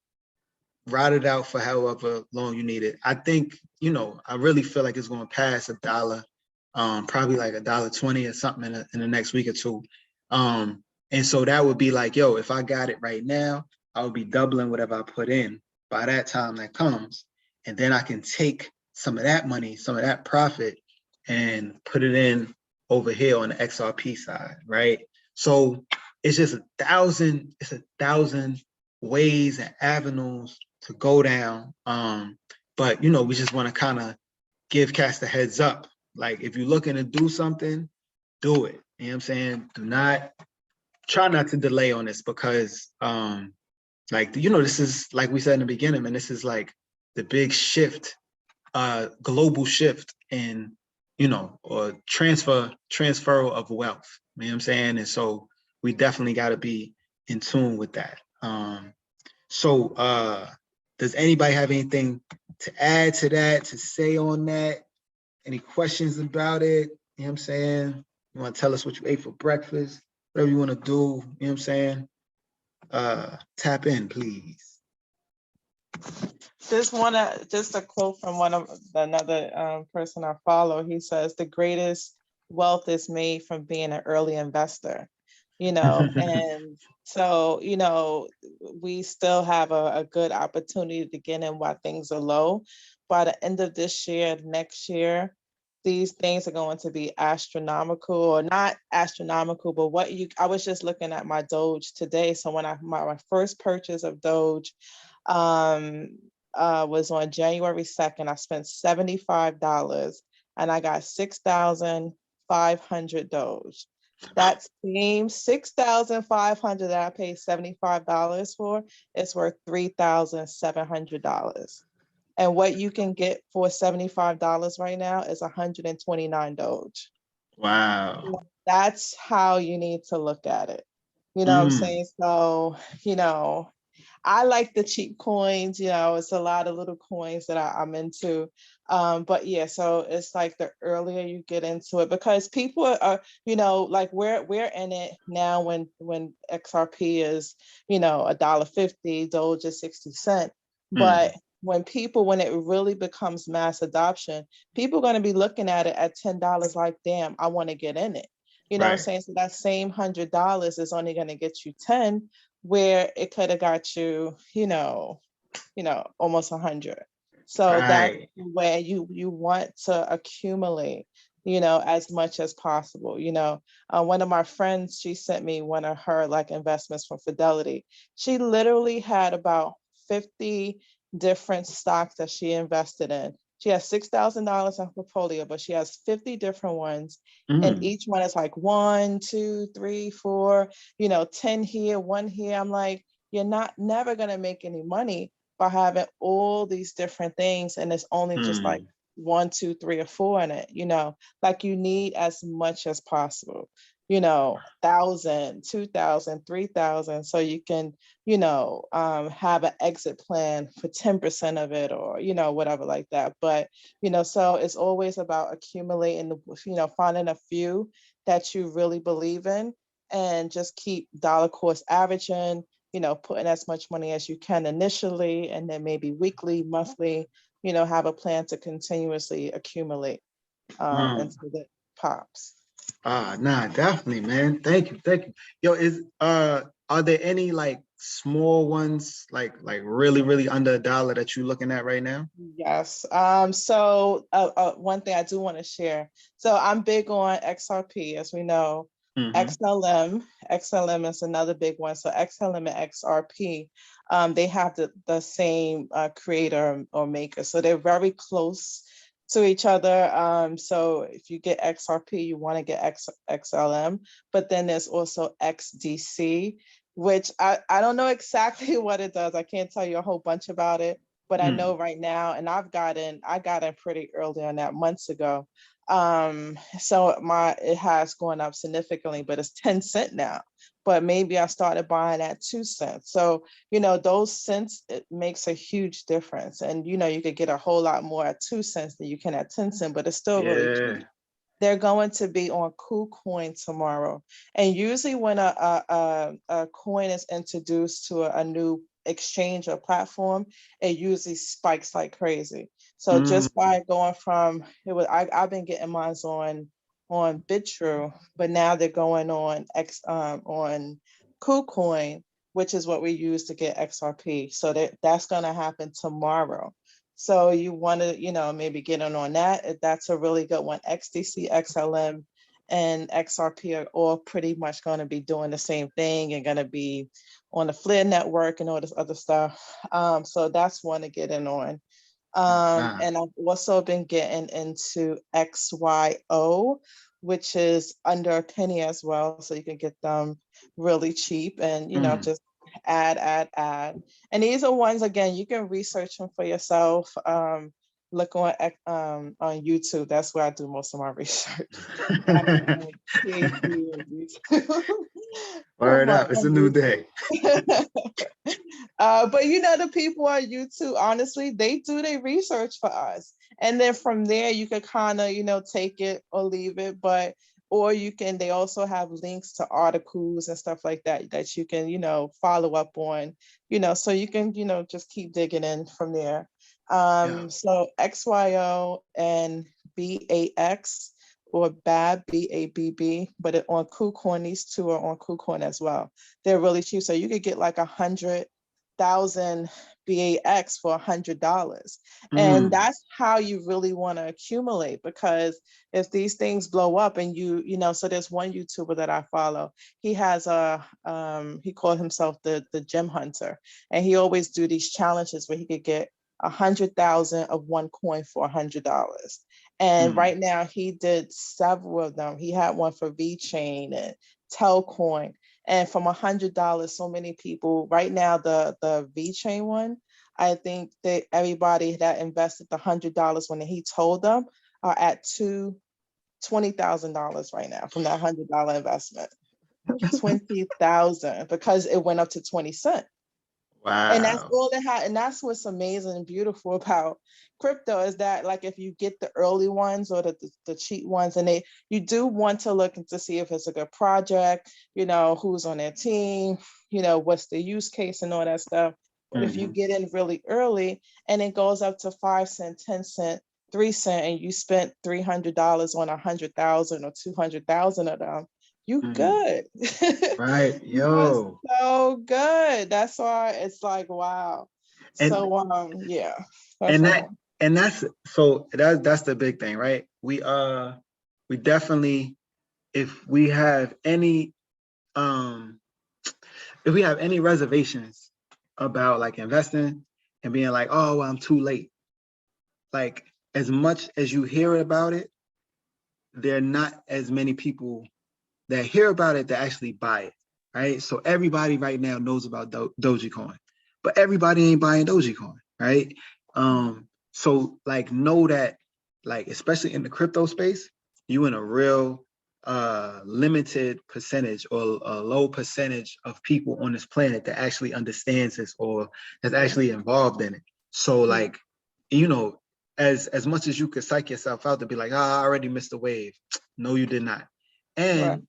ride it out for however long you need it. I think, I really feel like it's going to pass $1, probably like $1.20 or something in the next week or two. And so that would be like, yo, if I got it right now, I would be doubling whatever I put in by that time that comes. And then I can take some of that money, some of that profit, and put it in over here on the XRP side, right? So it's just 1,000 ways and avenues to go down. But we just want to kind of give cats a heads up. Like, if you're looking to do something, do it. You know what I'm saying? Try not to delay on this, because this is, like we said in the beginning, and this is like the big shift, global shift in, or transfer of wealth. You know what I'm saying? And so we definitely got to be in tune with that. So does anybody have anything to add to that, to say on that? Any questions about it? You know what I'm saying? You want to tell us what you ate for breakfast? Whatever you want to do, you know what I'm saying? Tap in, please. Just a quote from one of another person I follow. He says, "The greatest wealth is made from being an early investor." And so, we still have a good opportunity to get in while things are low. By the end of this year, next year, these things are going to be astronomical, or not astronomical, but I was just looking at my Doge today. So when my first purchase of Doge was on January 2nd, I spent $75 and I got 6,500 Doge. That same 6,500 that I paid $75 for is worth $3,700. And what you can get for $75 right now is 129 Doge. Wow. That's how you need to look at it. You know what I'm saying? So, I like the cheap coins, it's a lot of little coins that I'm into. But yeah, so it's like the earlier you get into it, because people are, like we're in it now when XRP is, $1.50, Doge is 60 cents. But when it really becomes mass adoption, people are going to be looking at it at $10 like, damn, I want to get in it. You know what I'm saying? So that same $100 is only going to get you 10, where it could have got you, almost 100. So that's where you want to accumulate, as much as possible. One of my friends, she sent me one of her like investments from Fidelity. She literally had about 50 different stocks that she invested in. She has $6,000 in her portfolio, but she has 50 different ones. And each one is like 1, 2, 3, 4, 10 here, 1 here. I'm like, you're never going to make any money by having all these different things. And it's only just like 1, 2, 3, or 4 in it, like you need as much as possible, 1,000, 2,000, 3,000. So you can, have an exit plan for 10% of it, or, whatever like that. But, so it's always about accumulating, finding a few that you really believe in, and just keep dollar cost averaging, putting as much money as you can initially, and then maybe weekly, monthly, have a plan to continuously accumulate until it pops. Nah, definitely, man. Thank you. Yo, are there any like small ones, like really, really under $1 that you're looking at right now? Yes. So one thing I do want to share. So I'm big on XRP, as we know. XLM is another big one. So XLM and XRP, they have the same creator or maker. So they're very close to each other. So if you get XRP, you want to get XLM, but then there's also XDC, which I don't know exactly what it does. I can't tell you a whole bunch about it, but I know right now, and I got in pretty early on that, months ago. So it has gone up significantly, but it's 10 cents now. But maybe I started buying at 2 cents. So, those cents, it makes a huge difference. And, you could get a whole lot more at 2 cents than you can at 10 cents, but it's still really cheap. They're going to be on KuCoin tomorrow. And usually when a coin is introduced to a new exchange or platform, it usually spikes like crazy. So just by going from I've been getting mine on BitTrue, but now they're going on on KuCoin, which is what we use to get XRP. So that's going to happen tomorrow. So you want to, maybe get on that. That's a really good one. XDC, XLM, and XRP are all pretty much going to be doing the same thing, and going to be on the FLIR network and all this other stuff. So that's one to get in on. And I've also been getting into XYO, which is under a penny as well. So you can get them really cheap, and, just add. And these are ones, again, you can research them for yourself. Look on YouTube. That's where I do most of my research. Word up, it's a new day. But you know, the people on YouTube, honestly, they do their research for us. And then from there, you could kind of, you know, take it or leave it. But, or you can, they also have links to articles and stuff like that, that you can, you know, follow up on, you know, so you can, you know, just keep digging in from there. Yeah. So XYO and BAX or BAB, BABB, but on KuCoin, these two are on KuCoin as well. They're really cheap. So you could get like 100,000 BAX for $100. And that's how you really want to accumulate, because if these things blow up and you know, so there's one YouTuber that I follow. He has he called himself the gem hunter, and he always do these challenges where he could get 100,000 of one coin for $100. And right now he did several of them. He had one for VeChain and Telcoin. And from $100, so many people right now, the VeChain one, I think that everybody that invested the $100 when he told them are at $20,000 right now from that $100 investment. 20,000 because it went up to 20 cents. Wow. And that's all it had. And that's what's amazing and beautiful about crypto, is that like if you get the early ones or the cheap ones, and you do want to look to see if it's a good project, you know, who's on their team, you know, what's the use case and all that stuff. But if you get in really early and it goes up to 5 cents, 10 cents, 3 cents, and you spent $300 on 100,000 or 200,000 of them, you good. Right, You are yo. so good. That's why it's like, wow. And So yeah. and that's so that's the big thing, right? We definitely, if we have any reservations about like investing and being like, oh, well, I'm too late. Like, as much as you hear about it, there are not as many people that hear about it that actually buy it, right? So everybody right now knows about Dogecoin, but everybody ain't buying Dogecoin, right? So like, know that, like, especially in the crypto space, you in a real limited percentage or a low percentage of people on this planet that actually understands this or that's actually involved in it. So like, you know, as much as you could psych yourself out to be like, I already missed the wave. No, you did not. And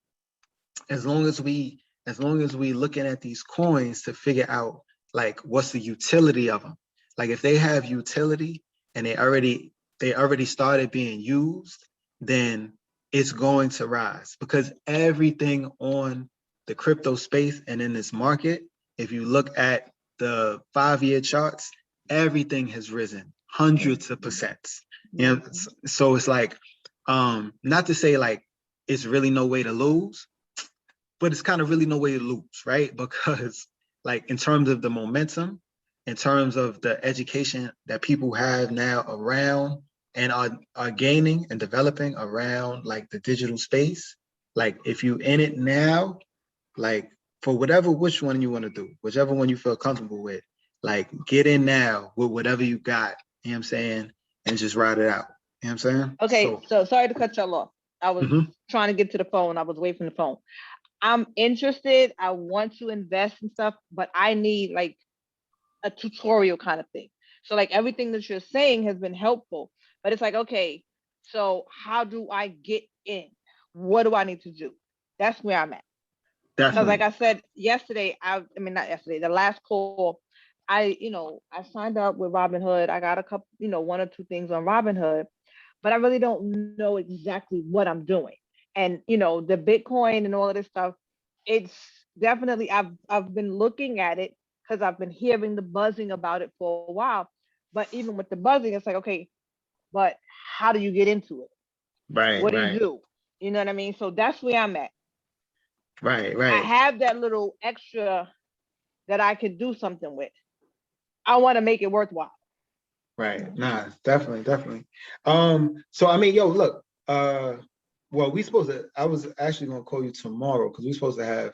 as long as we looking at these coins to figure out like what's the utility of them, like if they have utility and they already started being used, then it's going to rise, because everything on the crypto space and in this market, if you look at the 5-year charts, everything has risen hundreds of percents. You know, so it's like, not to say like it's really no way to lose, but it's kind of really no way to lose, right? Because like in terms of the momentum, in terms of the education that people have now around and are gaining and developing around like the digital space, like if you in it now, like for which one you want to do, whichever one you feel comfortable with, like get in now with whatever you got, you know what I'm saying, and just ride it out. You know what I'm saying? Okay, so sorry to cut y'all off. I was Mhm. trying to get to the phone. I was away from the phone. I'm interested. I want to invest in stuff, but I need like a tutorial kind of thing. So like everything that you're saying has been helpful, but it's like, okay, so how do I get in? What do I need to do? That's where I'm at. Because like Definitely. I said yesterday, I mean not yesterday, the last call, I signed up with Robinhood. I got a couple, one or two things on Robinhood, but I really don't know exactly what I'm doing. And the Bitcoin and all of this stuff, it's definitely I've been looking at it because I've been hearing the buzzing about it for a while. But even with the buzzing, it's like, okay, but how do you get into it? Right, What do you right, do? You know what I mean? So that's where I'm at. right, I right. have that little extra that I could do something with. I want to make it worthwhile. Right. Nah, definitely, definitely. So I mean, yo, look, well, I was actually gonna call you tomorrow because we're supposed to have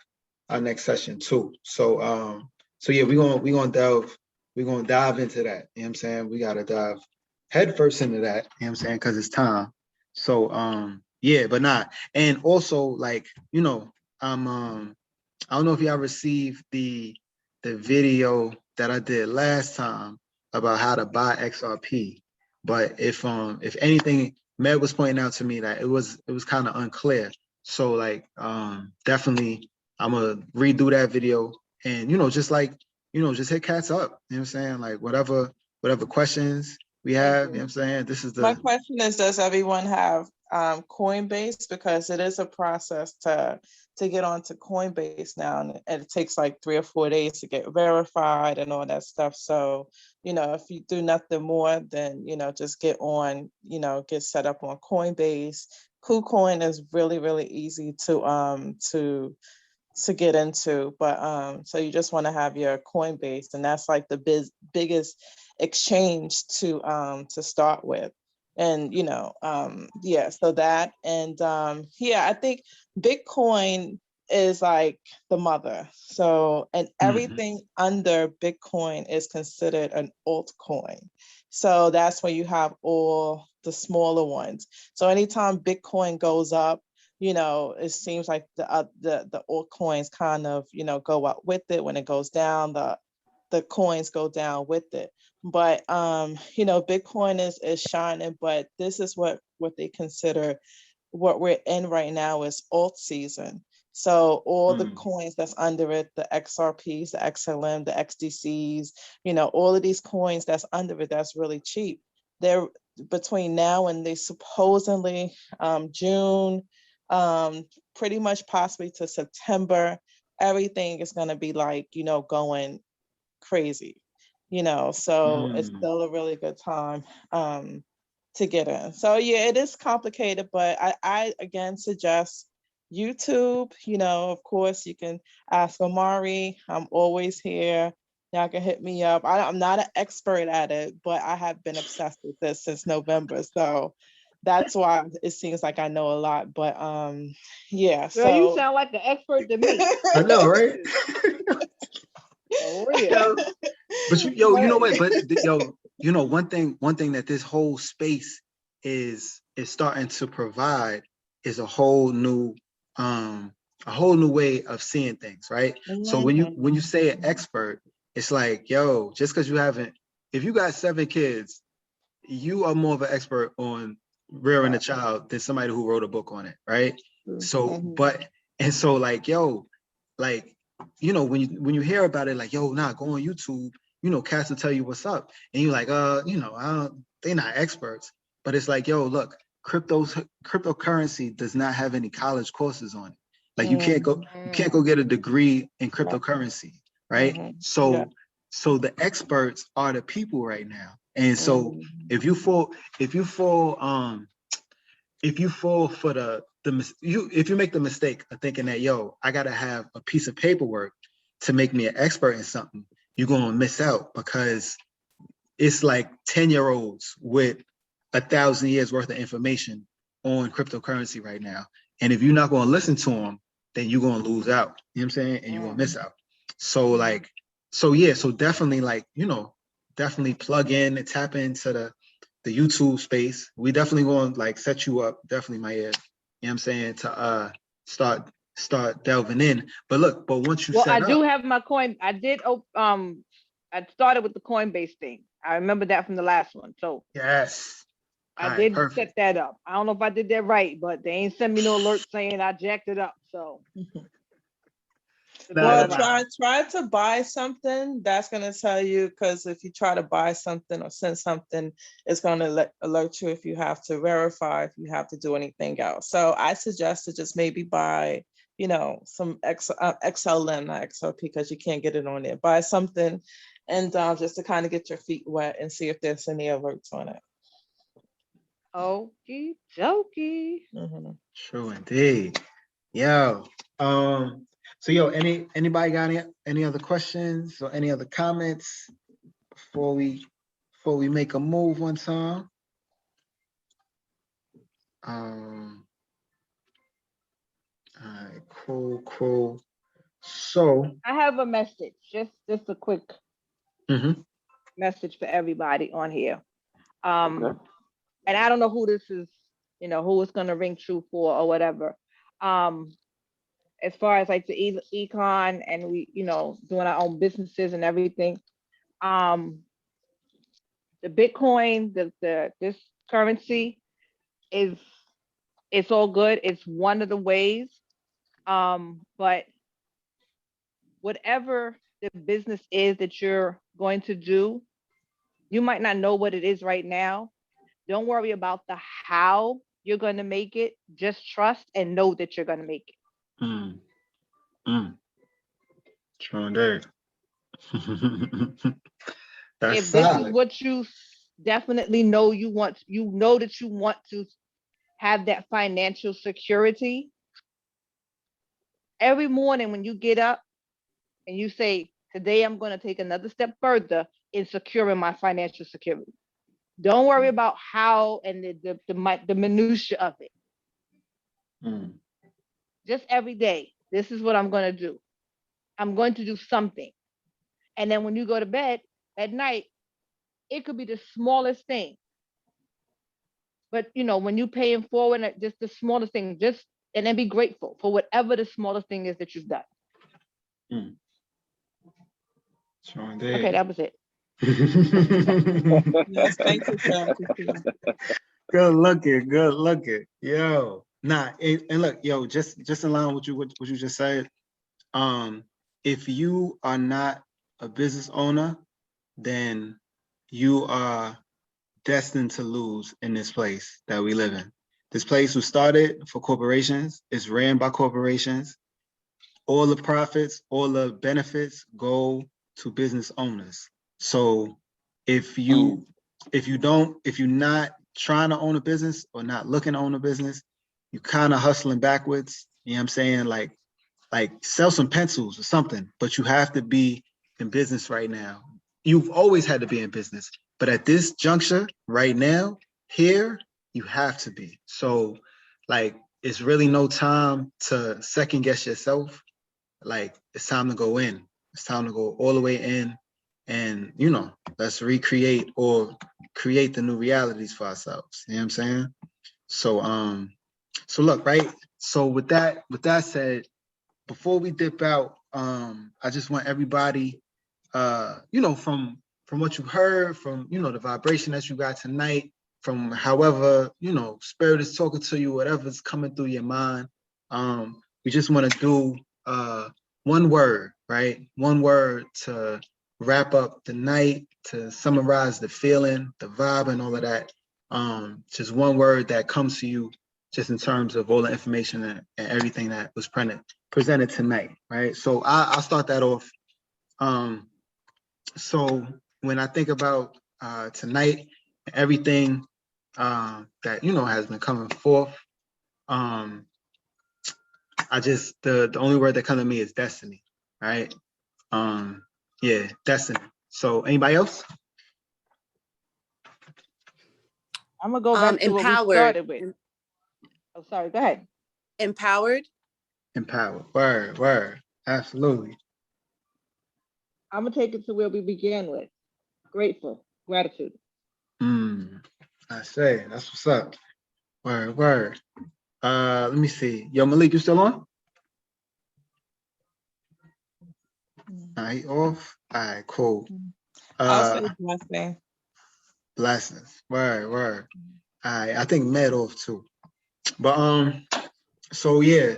our next session too. So yeah, we're gonna dive into that. You know what I'm saying? We gotta dive head first into that, you know what I'm saying? Because it's time. So yeah, but not, and also like, I'm I don't know if y'all received the video that I did last time about how to buy XRP, but if anything, Meg was pointing out to me that it was kind of unclear. So like definitely I'm gonna redo that video and just like just hit cats up. You know what I'm saying? Like whatever questions we have, you know what I'm saying? This is My the question is, does everyone have Coinbase? Because it is a process to get onto Coinbase now, and it takes like 3 or 4 days to get verified and all that stuff. So, if you do nothing more than, just get on, get set up on Coinbase. KuCoin is really, really easy to get into, but so you just want to have your Coinbase, and that's like the biggest exchange to start with. And yeah, so that, and yeah, I think Bitcoin is like the mother. So, and everything under Bitcoin is considered an altcoin. So that's where you have all the smaller ones. So anytime Bitcoin goes up, it seems like the altcoins kind of, go up with it. When it goes down, the coins go down with it. But Bitcoin is shining, but this is what they consider, what we're in right now is alt season. So all the coins that's under it, the XRPs, the XLM, the XDCs, all of these coins that's under it, that's really cheap. They're between now and they supposedly June, pretty much possibly to September, everything is going to be like, going crazy, so it's still a really good time to get in. So yeah, it is complicated, but I again suggest YouTube. Of course, you can ask Omari. I'm always here. Y'all can hit me up. I'm not an expert at it, but I have been obsessed with this since November. So that's why it seems like I know a lot. But yeah. Girl, so you sound like an expert to me. I know, right? For real. Yo, but you know what? But one thing that this whole space is starting to provide is a whole new way of seeing things, right? So when you say an expert, it's like, yo, just because you haven't, if you got 7 kids, you are more of an expert on rearing a child than somebody who wrote a book on it, right? So, so like, yo, like, when you hear about it, like, yo, nah, go on YouTube, cats will tell you what's up. And you're like, I don't, they're not experts. But it's like, yo, look, cryptocurrency does not have any college courses on it. Like you can't go get a degree in cryptocurrency, right? So the experts are the people right now. And so if you fall for if you make the mistake of thinking that, yo, I gotta have a piece of paperwork to make me an expert in something, you're gonna miss out, because it's like 10-year-olds with 1,000 years worth of information on cryptocurrency right now. And if you're not gonna listen to them, then you're gonna lose out. You know what I'm saying? And you're gonna miss out. So like, so definitely, like, definitely plug in and tap into the YouTube space. We definitely going to like set you up, definitely, my ear. You know what I'm saying? To start delving in. But look, but once you I set do up, have my coin. I did I started with the Coinbase thing. I remember that from the last one. So yes. I All right, did perfect. set that up. I don't know if I did that right, but they ain't send me no alert saying I jacked it up. So Well, Nah. try to buy something. That's gonna tell you, because if you try to buy something or send something, it's gonna alert you if you have to verify, if you have to do anything else. So I suggest to just maybe buy, some XLM, not XRP, because you can't get it on there. Buy something, and just to kind of get your feet wet and see if there's any alerts on it. okie dokie. True indeed. Yo. So yo, anybody got any other questions or any other comments before we make a move one time? All right, cool. So I have a message, just a quick message for everybody on here. And I don't know who this is, who it's gonna ring true for or whatever. as far as like the econ and we, doing our own businesses and everything. Um, the Bitcoin, this currency is, it's all good. It's one of the ways. But whatever the business is that you're going to do, you might not know what it is right now. Don't worry about the how you're going to make it. Just trust and know that you're going to make it. Mm, mm. Strong day. That's If this is solid. what you definitely know you want, that you want to have that financial security, every morning when you get up and you say, today I'm going to take another step further in securing my financial security. Don't worry about how and the minutia of it. Mm, Just every day, this is what I'm going to do. I'm going to do something. And then when you go to bed at night, it could be the smallest thing. But when you paying forward, just the smallest thing, and then be grateful for whatever the smallest thing is that you've done. mm. Strong Okay, day. that was it. Yes, thank you, sir. Good looking, good looking. Yo. Nah, and look, yo, just in line with what you just said. If you are not a business owner, then you are destined to lose in this place that we live in. This place was started for corporations. It's ran by corporations. All the profits, all the benefits go to business owners. So if you're not trying to own a business or not looking to own a business, you kind of hustling backwards. You know what I'm saying? Like sell some pencils or something, but you have to be in business right now. You've always had to be in business, but at this juncture right now, here, you have to be. So like, it's really no time to second guess yourself. Like, it's time to go in. It's time to go all the way in and, let's recreate or create the new realities for ourselves. You know what I'm saying? So look, right? So with that said, before we dip out, I just want everybody, from what you heard, from the vibration that you got tonight, from however spirit is talking to you, whatever's coming through your mind. We just want to do one word, right? One word to wrap up the night, to summarize the feeling, the vibe, and all of that. Just one word that comes to you, just in terms of all the information and everything that was presented tonight, right? So I'll start that off. So when I think about tonight, everything that has been coming forth, I just the only word that comes to me is destiny, right? Yeah, destiny. So anybody else? I'm gonna go back to what we Empowered. started with. Oh, sorry. Go ahead. Empowered. Empowered. Word. Absolutely. I'm gonna take it to where we began with. Grateful, gratitude. I say that's what's up. Word. Let me see. Yo, Malik, you still on? He off. All right, cool. I'll say blessing. Blessings. Word. All right, I think Med off too. But so yeah,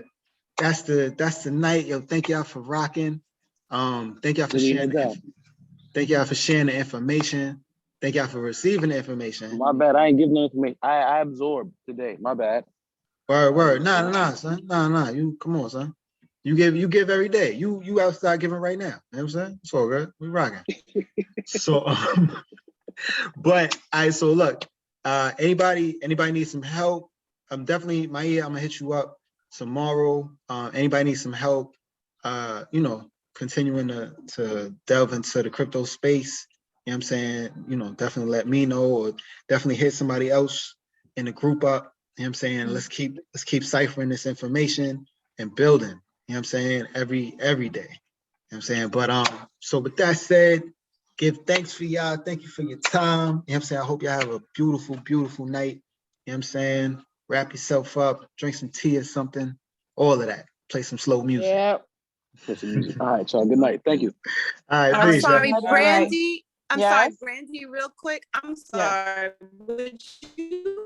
that's the night. Yo, thank y'all for rocking. Thank y'all for sharing. Thank y'all for sharing the information. Thank y'all for receiving the information. My bad. I ain't giving no information. I absorbed today. My bad. Word. Nah, son. Nah. You come on, son. You give every day. You outside giving right now. You know what I'm saying? It's all good. We rocking. So but so look, anybody needs some help? Definitely Maya, I'm gonna hit you up tomorrow. Anybody needs some help, continuing to delve into the crypto space, you know what I'm saying? Definitely let me know, or definitely hit somebody else in the group up. You know what I'm saying? Let's keep ciphering this information and building, you know what I'm saying, every day. You know what I'm saying? But so with that said, give thanks for y'all. Thank you for your time. You know what I'm saying? I hope y'all have a beautiful, beautiful night. You know what I'm saying? Wrap yourself up, drink some tea or something, all of that. play some slow music. Yep. Put some music. All right, y'all. Good night. Thank you. All right, I'm peace, sorry, y'all. Sorry, All right. Brandy. I'm sorry, Yes? Brandy, real quick. I'm Yes. sorry. Would you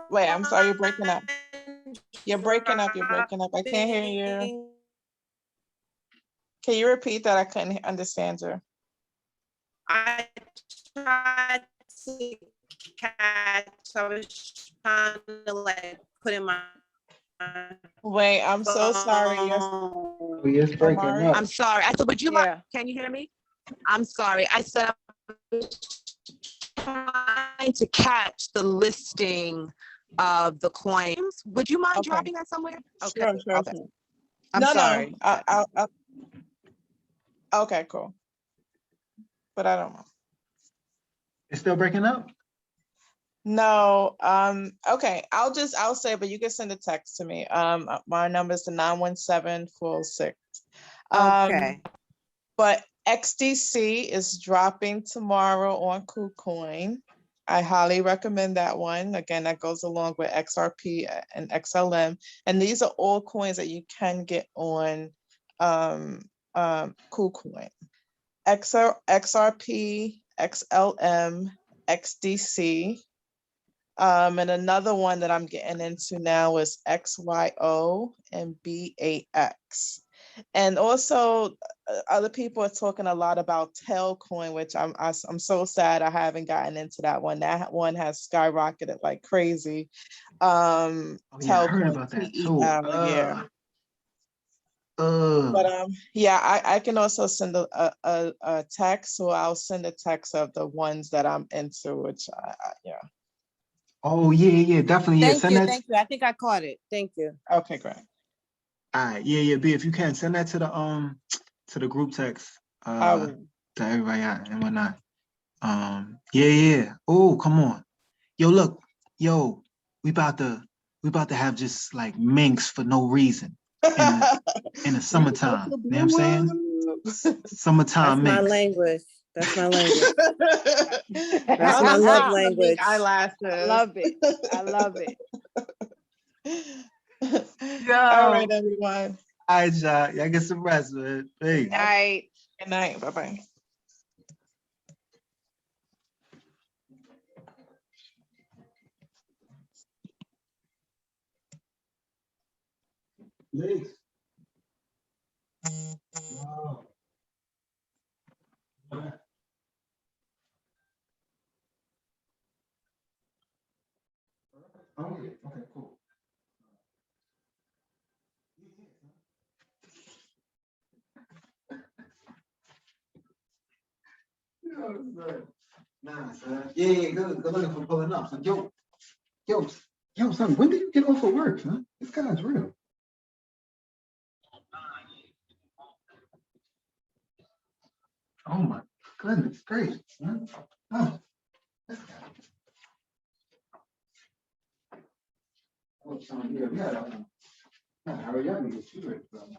Wait, I'm sorry, you're breaking up. mind You're breaking up. You're breaking up. I can't hear you. dropping- Can you repeat that? I couldn't understand you. I tried to catch. I was trying to like put in my Wait, I'm so sorry. Yes, Oh, yeah, it's breaking Amari. up. I'm sorry. I said, would you mind? Yeah. Can you hear me? I'm sorry. I said I was trying to catch the listing of the coins. Would you mind Okay. dropping that somewhere? Okay. Sure, sure, Okay. sure. I'm No, sorry. no. Okay, cool. But I don't know. It's still breaking up? No, okay, I'll say, but you can send a text to me. My number is the 917-406. Okay. But XDC is dropping tomorrow on KuCoin. I highly recommend that one. Again, that goes along with XRP and XLM. And these are all coins that you can get on KuCoin. XRP, XLM, XDC. And another one that I'm getting into now is XYO and BAX. And also other people are talking a lot about Tailcoin, which I'm so sad I haven't gotten into that one. That one has skyrocketed like crazy. Oh, yeah, I heard Tailcoin, about that too. TEL, yeah. But yeah, I can also send a text, so I'll send a text of the ones that I'm into, which yeah. Oh, yeah, definitely. Yeah, Thank send you. that. Thank you. I think I caught it. Thank you. Okay, great. All right, yeah, B, if you can, send that to the group text, I will. to everybody out and whatnot. Yeah. Oh, come on. Yo, look, yo, we about to have just like minks for no reason in the summertime. You know what I'm saying? Summertime That's my minks. language. That's my language. That's my love language. Eyelashes. I love it. I love it. Yo. All right, everyone. All right, y'all. Y'all get some rest, man. Peace. Good night. Good night. Bye-bye. Peace. Wow. Okay, cool. Nah, son. Yeah, good looking for pulling up. Son. Yo, son, when did you get off of work, son? This guy's real. Oh my goodness gracious, man. Oh, this guy. Oh, son, yeah, we gotta hurry up and get you ready, brother.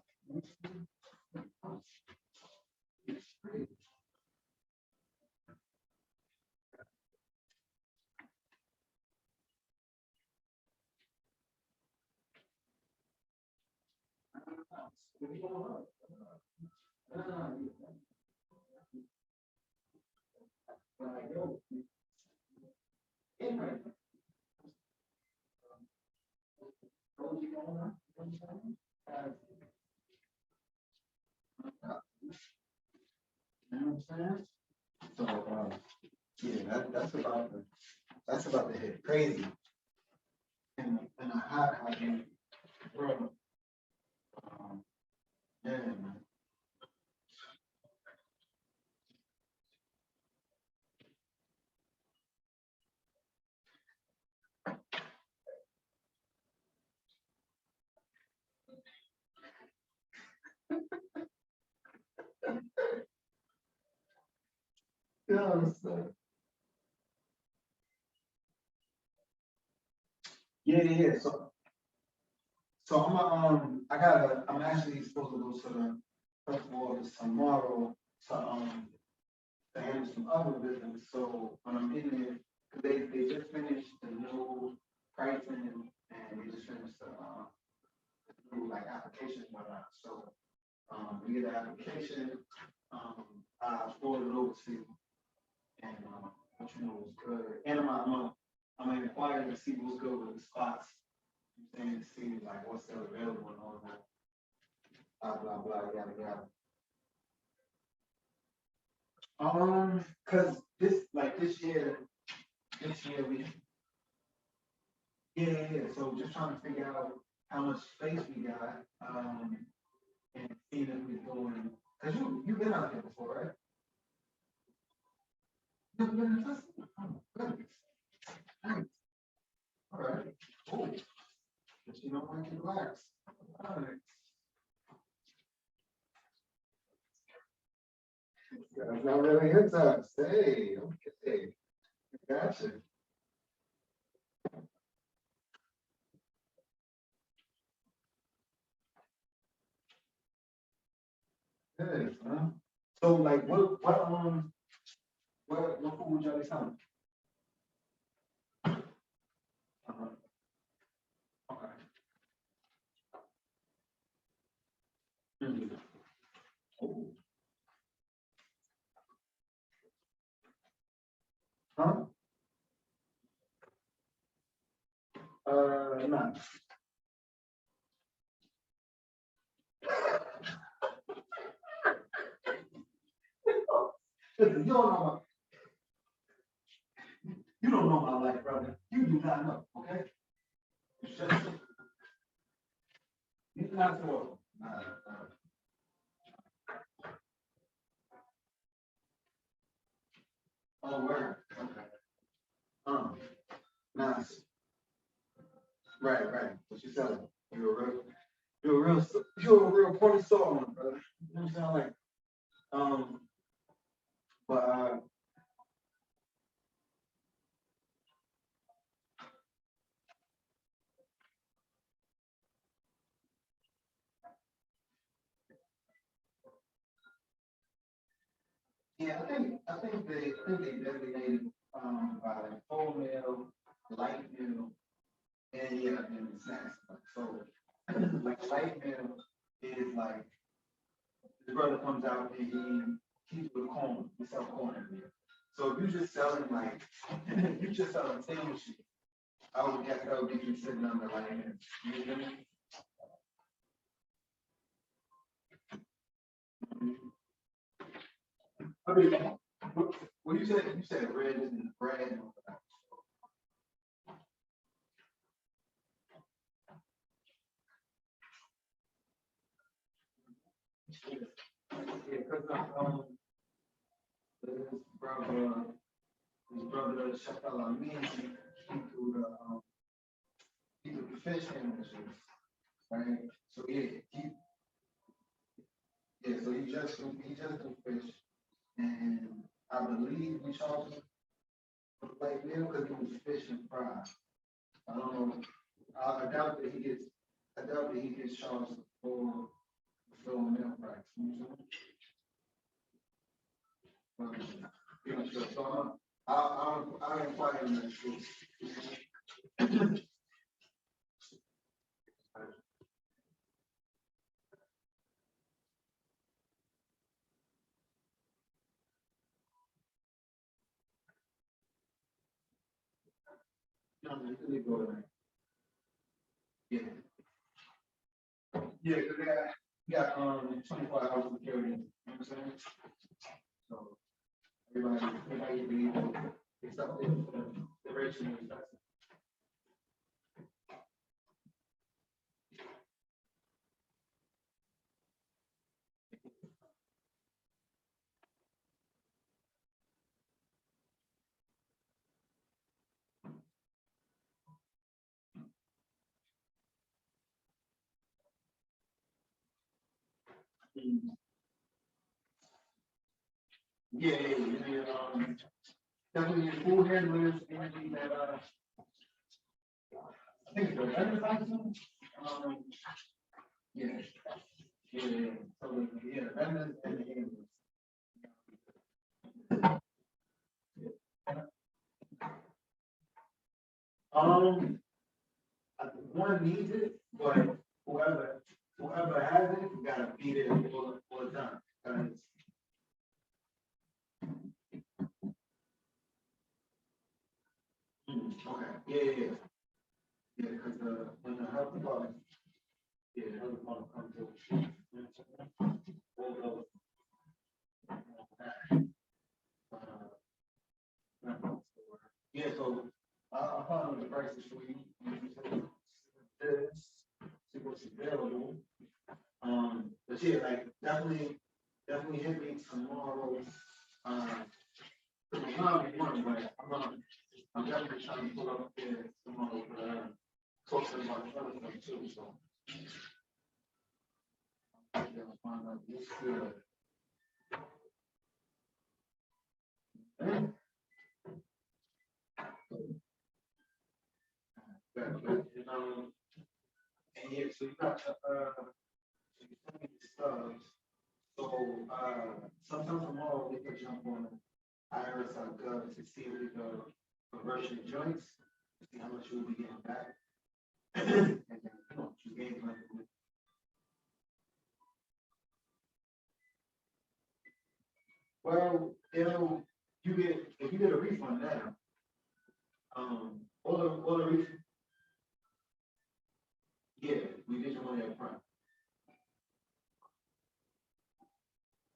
You know what I'm saying? So, yeah, that's about to hit crazy in a hot world. Yeah, man. Yeah. So I'm actually supposed to go to the festival office tomorrow to handle some other business. So when I'm in there, 'cause they just finished the new pricing and they just finished the new like application. application and whatnot. So we get the application, I forward it over to you and let you know what's good. And I'm inquiring to see what's good with the spots. You know, to see like what's still available and all that. Blah blah blah yada yada. Cause this year we yeah. So just trying to figure out how much space we got, and seeing if we're doing. Cause you've been out here before, right? You've been in Tuscany? Oh, goodness. Nice. All right. Cool. But you know when you relax. All right. That's not really good times. Hey, okay. Gotcha. Good, huh? So like what food would y'all be selling? Uh-huh. Okay. Mhm. Oh. Huh? None. Listen, you don't know my life, brother. You do not know, okay? It's just, it's not so. Oh, word. Okay. Um, nice. Right. What you selling? You're a real point soul, brother. You know what I'm saying? Like, but yeah, I think they designated by like full meal, light meal, and yeah, and snacks. So like light meal is like the brother comes out and he keeps with corn, we sell corn in here. So if you just selling like you just selling single sheet, I would guess that would be considered under light meal. You know what I mean? Well, you said bread and bread and all that. Yeah, because his brother Shakala he do the fish sandwiches, right? So so he just do fish, and I believe we charge him for the light meal because it was fish and fries. I don't know. I doubt that he gets charged for the full meal price. You know what I'm saying? But, sure. So I'll inquire on that too. No, you can go there. Yeah. Yeah, because they got 24 hours security. You know what I'm saying? So everybody be except the ratio is that's yeah. Definitely your food handlers, energy that I think it's the vendor license. Yeah. So yeah, vendors and the handlers. Um, one needs it, but whoever whoever has it, you gotta be there all the time. 'Cause okay, yeah. Yeah, because when the health department, the health department comes to all those, yeah, so I found the prices for you. This, see what's available. But yeah, like definitely hit me tomorrow. Not morning, but I'm definitely trying to pull up there tomorrow for talk to them about the other stuff too. So I'm gonna find out what's good. And yeah, so you got so you send me the stubs. So sometime tomorrow we could jump on IRS.gov to see if we can conversion joints, to see how much we'll be getting back. And then, just game plan. Well, if you get a refund now, all the refund, yeah, we get your money up front.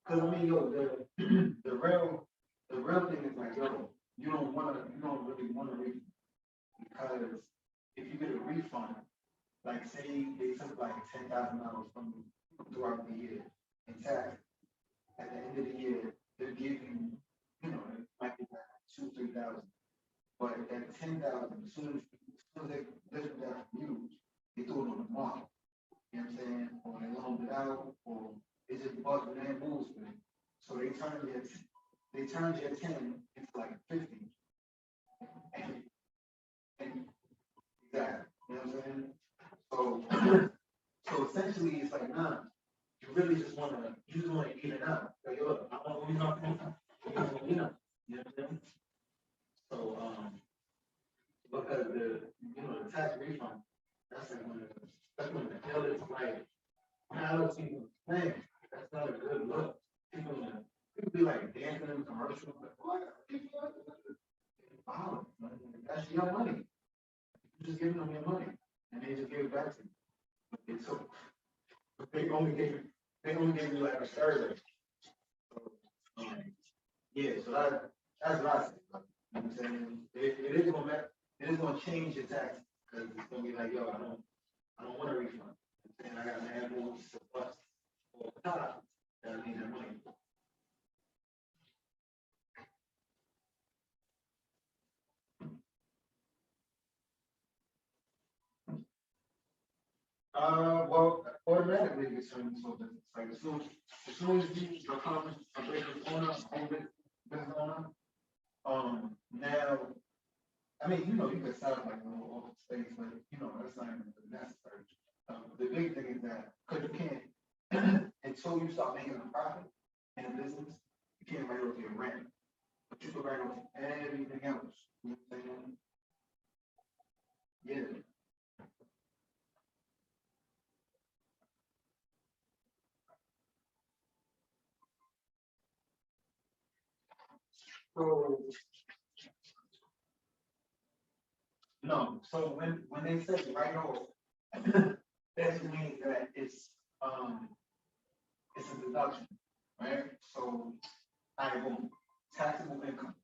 Cause I mean, yo, the real thing is like, yo, you don't really want to refund because if you get a refund, like say they took like $10,000 from you throughout the year in tax, at the end of the year, they'll give you, it might be like 2, 3 thousand. But at 10,000, as soon as they lift that from you, they throw it on the market. You know what I'm saying? Or they loaned it out, or they just bought the land moves with it. So they turned your 10 into like 50. And exactly. You know what I'm saying? So essentially it's like, nah, you really just wanna eat it out. Like, look, I want to eat out. You know what I'm saying? So because the tax refund, that's when the hell is like, I don't see man, that's not a good look. People be like dancing in commercials, like, what? Wow, that's your money. You just giving them your money, and they just give it back to you. But they only gave you like a third. So, yeah, so that's what I say. You know what I'm saying? It is gonna change your taxes because it's gonna be like, yo, I don't want a refund. You know what I'm saying? I got mad moves to bust all the time that I need that money. Well, automatically it's turned into a business. Like as soon as you become a business owner, business owner, now, I mean, you can set up like a little office space, but that's not even necessary. The big thing is that because you can't until you start making a profit in a business, you can't write off your rent, but you can write off everything else. You know what I'm saying? Yeah. So no, so when they say write off, that means that it's a deduction, right? So I boom, taxable income.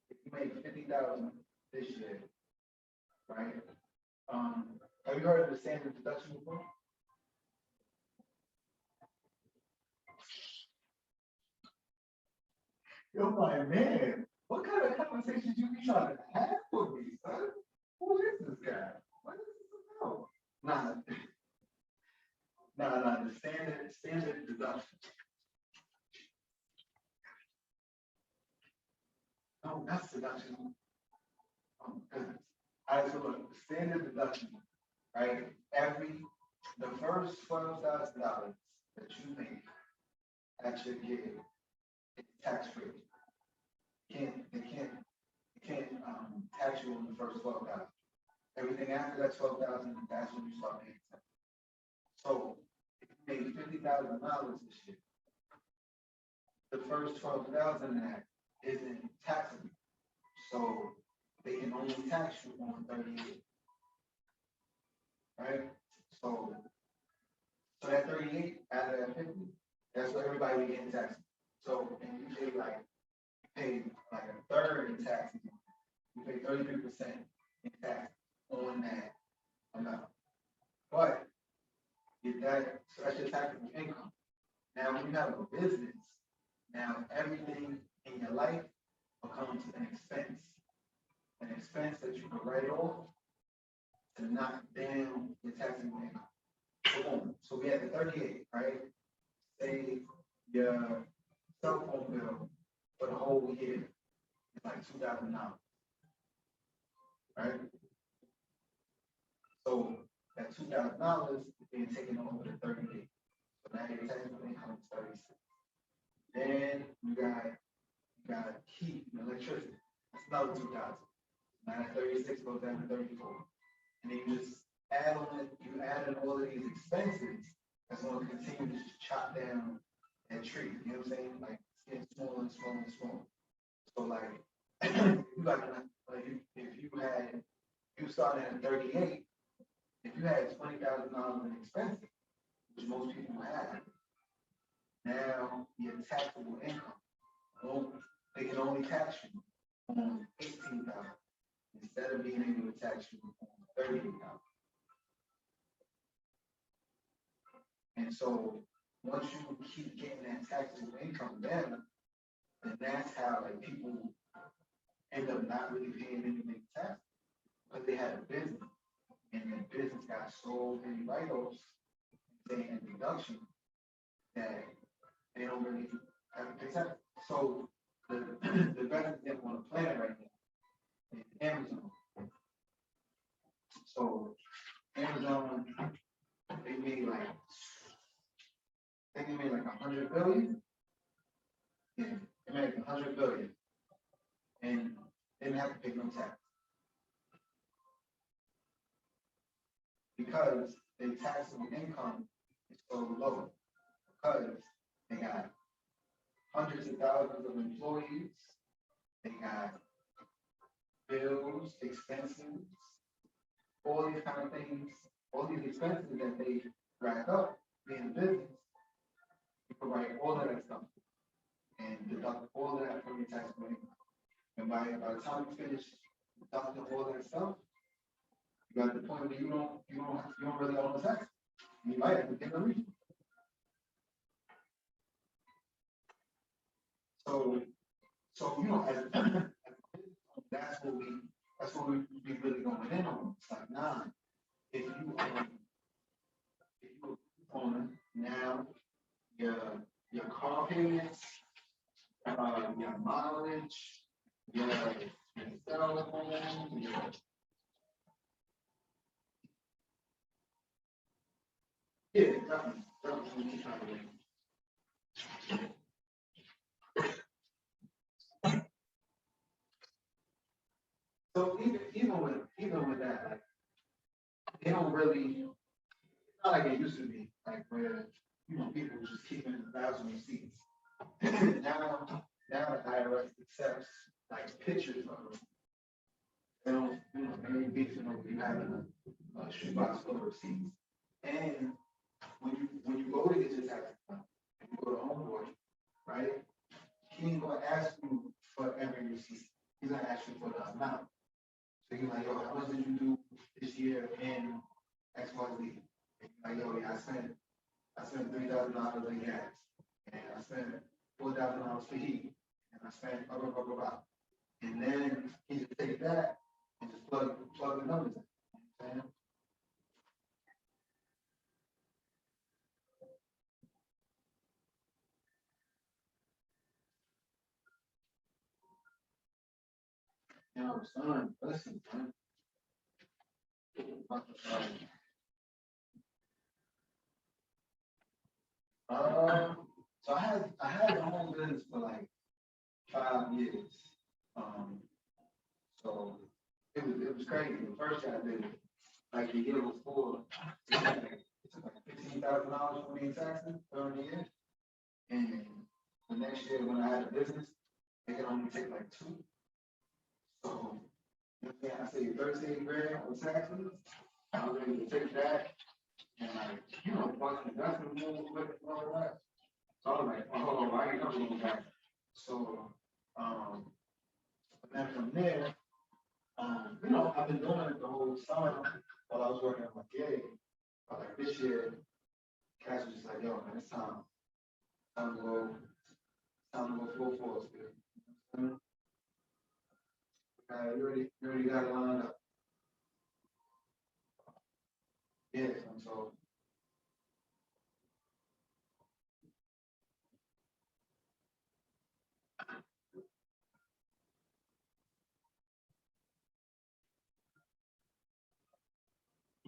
If you make 50,000 this year, right? Have you heard of the standard deduction before? You're like, man, what kind of conversations you be trying to have with me, son? Who is this guy? What is this about? Nah, the standard deduction. No, that's deduction. Goodness. All right, so look, standard deduction, right? The first $12,000 that you make at your gig, it's tax free. They can't tax you on the first 12,000. Everything after that 12,000, that's when you start paying tax. So if you made $50,000 this year, the first 12,000 of that isn't taxable. So they can only tax you on 38. Right? So that 38 out of that 50, that's what everybody will get in taxes. So and you pay like a third in taxes. You pay 33% in tax on that amount. But so that's your taxable income. Now when you have a business, now everything in your life becomes an expense that you can write off to knock down your taxable income. So we had the 38, right? Say your cell phone bill for the whole year is like $2,000, right? So that $2,000 is being taken over the 38. So now your taxable income is 36. Then you got heat and electricity. That's another 2,000. Now that 36 goes down to 34. And then you just add in all of these expenses that's going to continue to just chop down that tree. You know what I'm saying? Like it's getting smaller and smaller and smaller. So like you got like if you started at 38, if you had $20,000 in expenses, which most people have, now your taxable income, they can only tax you on 18,000 instead of being able to tax you on 38,000. And so once you keep getting that taxable income down, then that's how like people end up not really paying anything tax because they had a business and the business got so many write-offs and deductions that they don't really have to pay tax. So the best example on the planet right now is Amazon. So Amazon, they made like I think they made like 100 billion. Yeah, they made 100 billion, and they didn't have to pay no tax because their taxable income is so low. Because they got hundreds of thousands of employees, they got bills, expenses, all these kind of things, all these expenses that they rack up being a business. You provide all of that stuff and deduct all of that from your taxable income. And by the time you finish deducting all that stuff, you got the point where you don't really owe no tax. You might have to get a refund. So that's what we be really going in on. It's like, nah, if you own now your car payments, your mileage, your cell phone, definitely. So even with that, like they don't really, it's not like it used to be, like where people just keeping 1,000 receipts. now the IRS accepts like pictures of them. They don't, maybe beefing over you having a shoebox full of receipts. And when you go to get your tax return, and you go to Homeboy, right? He ain't gonna ask you for every receipt. He's gonna ask you for the amount. So you're like, yo, how much did you do this year in X, Y, Z? And you're like, yo, yeah, I spent $3,000 on gas, and I spent $4,000 for heat, and I spent blah blah blah blah blah. And then he just take that and just plug the numbers in. You know what I'm saying? Yo, son, listen, man. So I had my own business for like 5 years. So it was crazy. The first year I did it, like the year before, it took like $15,000 for me in taxes during the year. And the next year when I had a business, they could only take like two. So, you know what I'm saying? I saved 13 grand with taxes. I was able to take that and like, you know, bunch of investment moves with it and all that. So I was like, oh, hold on, I ain't never going back. So, and then from there, you know, I've been doing it the whole summer while I was working on my gig. But like this year, Cash was just like, yo, man, it's time to go, full force, dude. You know what I'm saying? You already got it lined up. Yeah, and so.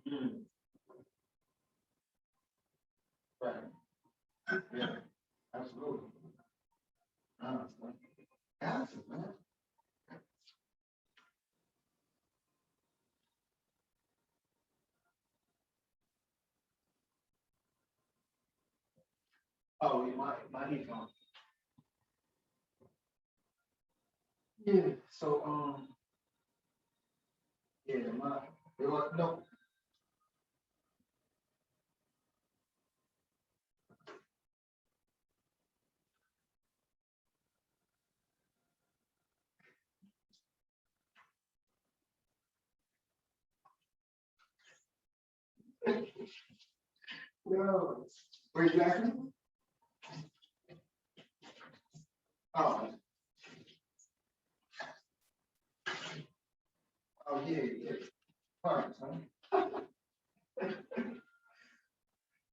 Mm, right. Yeah, absolutely. Absolutely, man. Oh, yeah, my headphone. Yeah, so yeah, no. No. Where you asking? Oh, oh yeah, yeah. All right, son.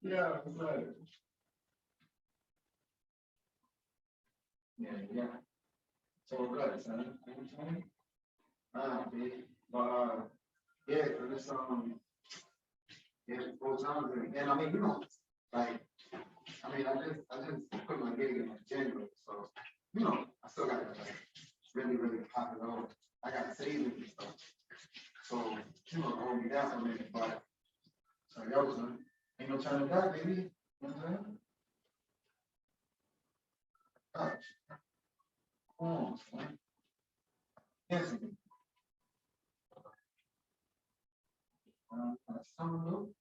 Yeah, it's right. Yeah, yeah. So good, son. You know what I'm saying? Big. But yeah, so this yeah, 4 times and I mean, you know, like I mean, I just put my gig in like January, so you know, I still got to like really pop it over. I got savings and stuff, so you know, hold me down for a minute, but so yo, son, ain't no turning back, baby. You know what I'm saying? Gosh, come on, son. Yes, some new,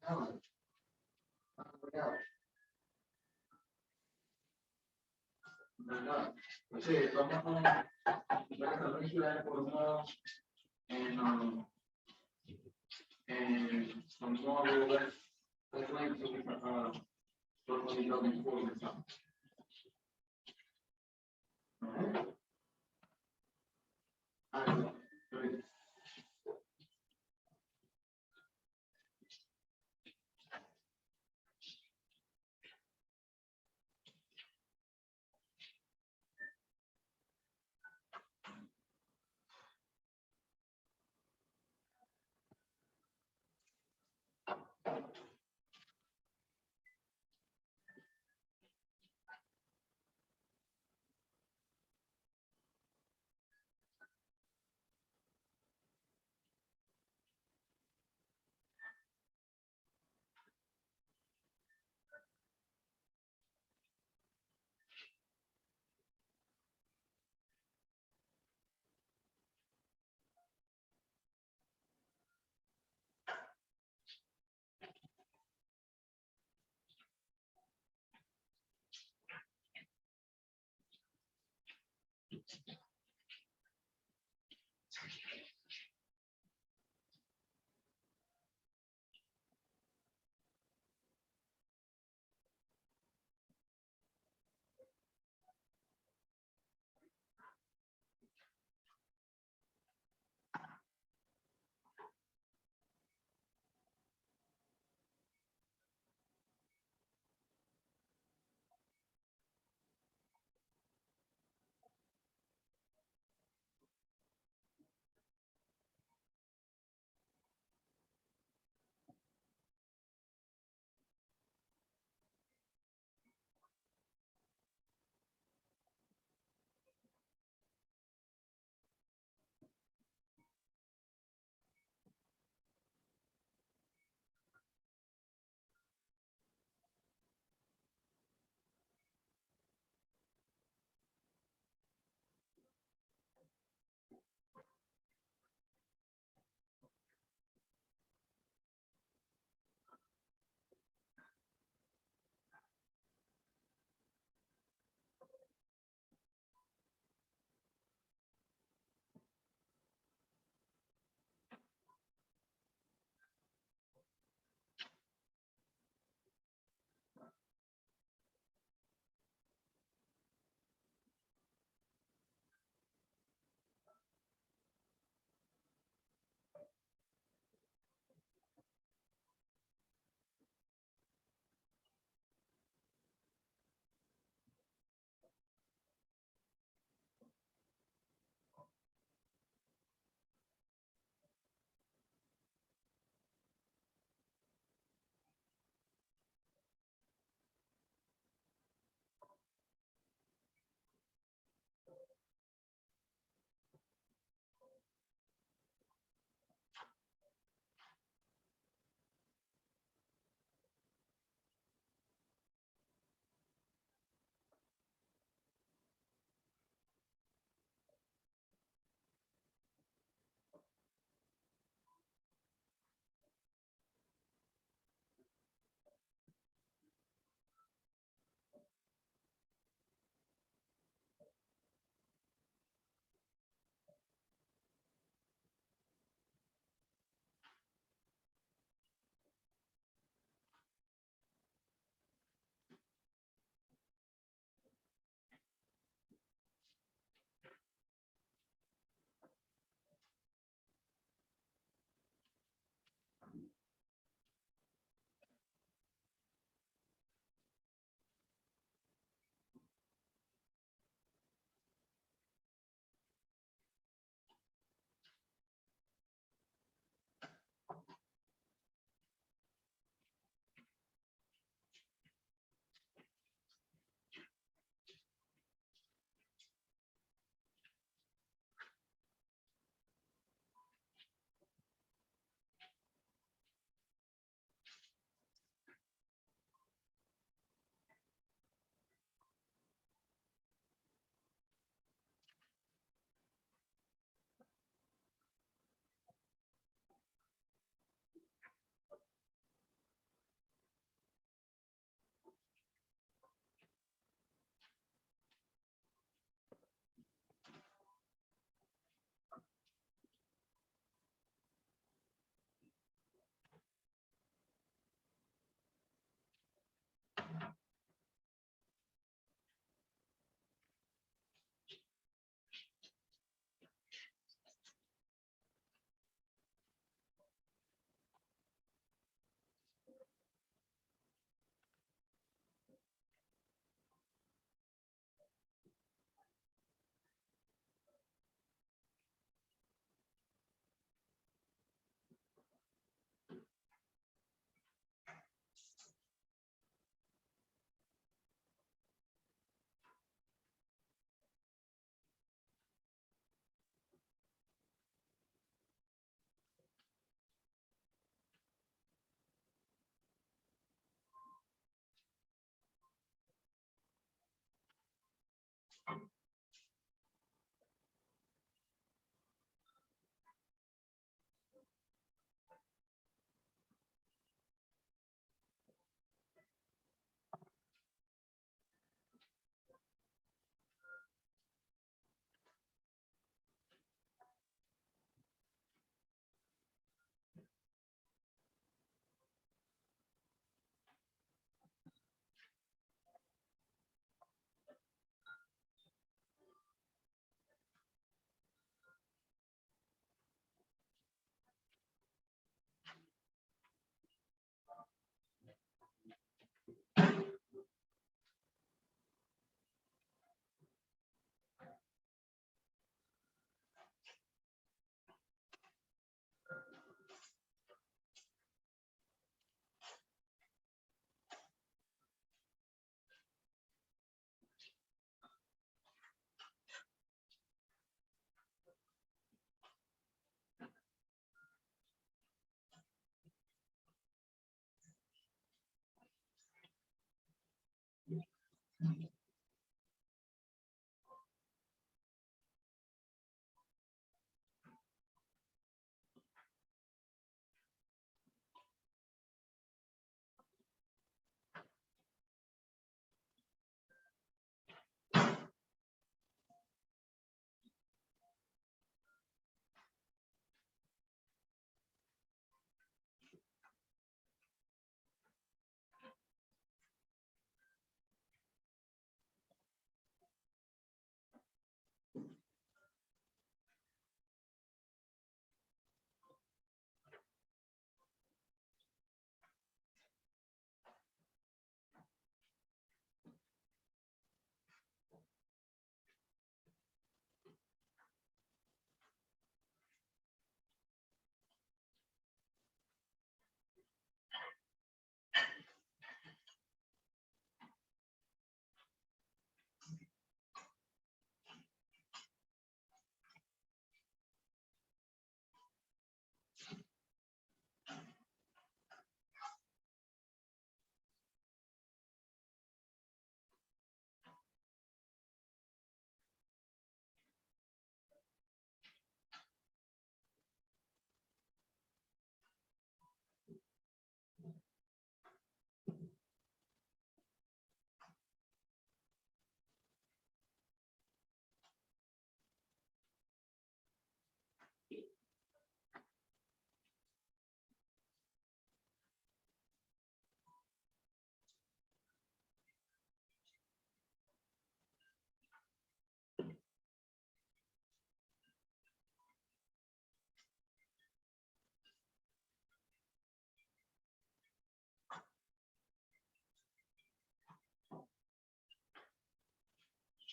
talent, out. But yeah, so I'm like I said, make sure that for tomorrow, and from tomorrow, let's link so we can work on the other before we come. All right. All right. Good.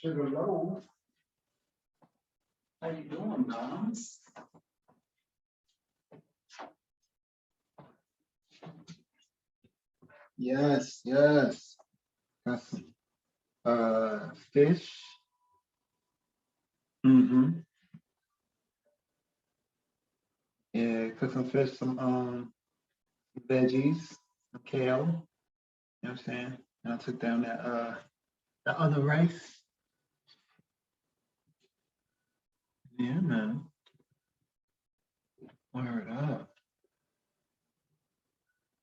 Sugar Loaf. How you doing, moms? Yes, yes. Got some fish. Mm-hmm. Yeah, cook some fish, some veggies, some kale. You know what I'm saying? And I took down that other rice. Yeah, man. Word up.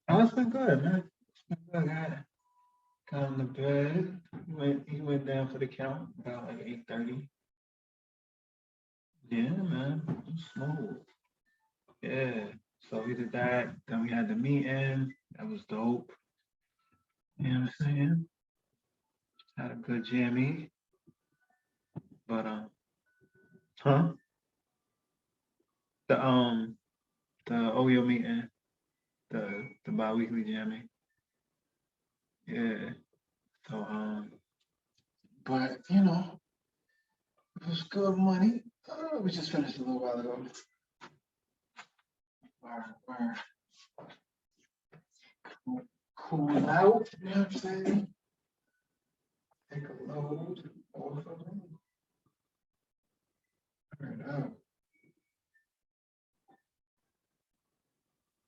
Oh, it's been good, man. It's been good. I got on the bed. He went down for the count about like 8:30. Yeah, man. Smooth. Yeah. So we did that. Then we had the meeting. That was dope. You know what I'm saying? Had a good jammy. But huh? The O.Y.O meeting, the bi-weekly jammy. Yeah. So but it was good money. We just finished a little while ago. We're cool out, you know what I'm saying? Take a load off of them. Turn it out.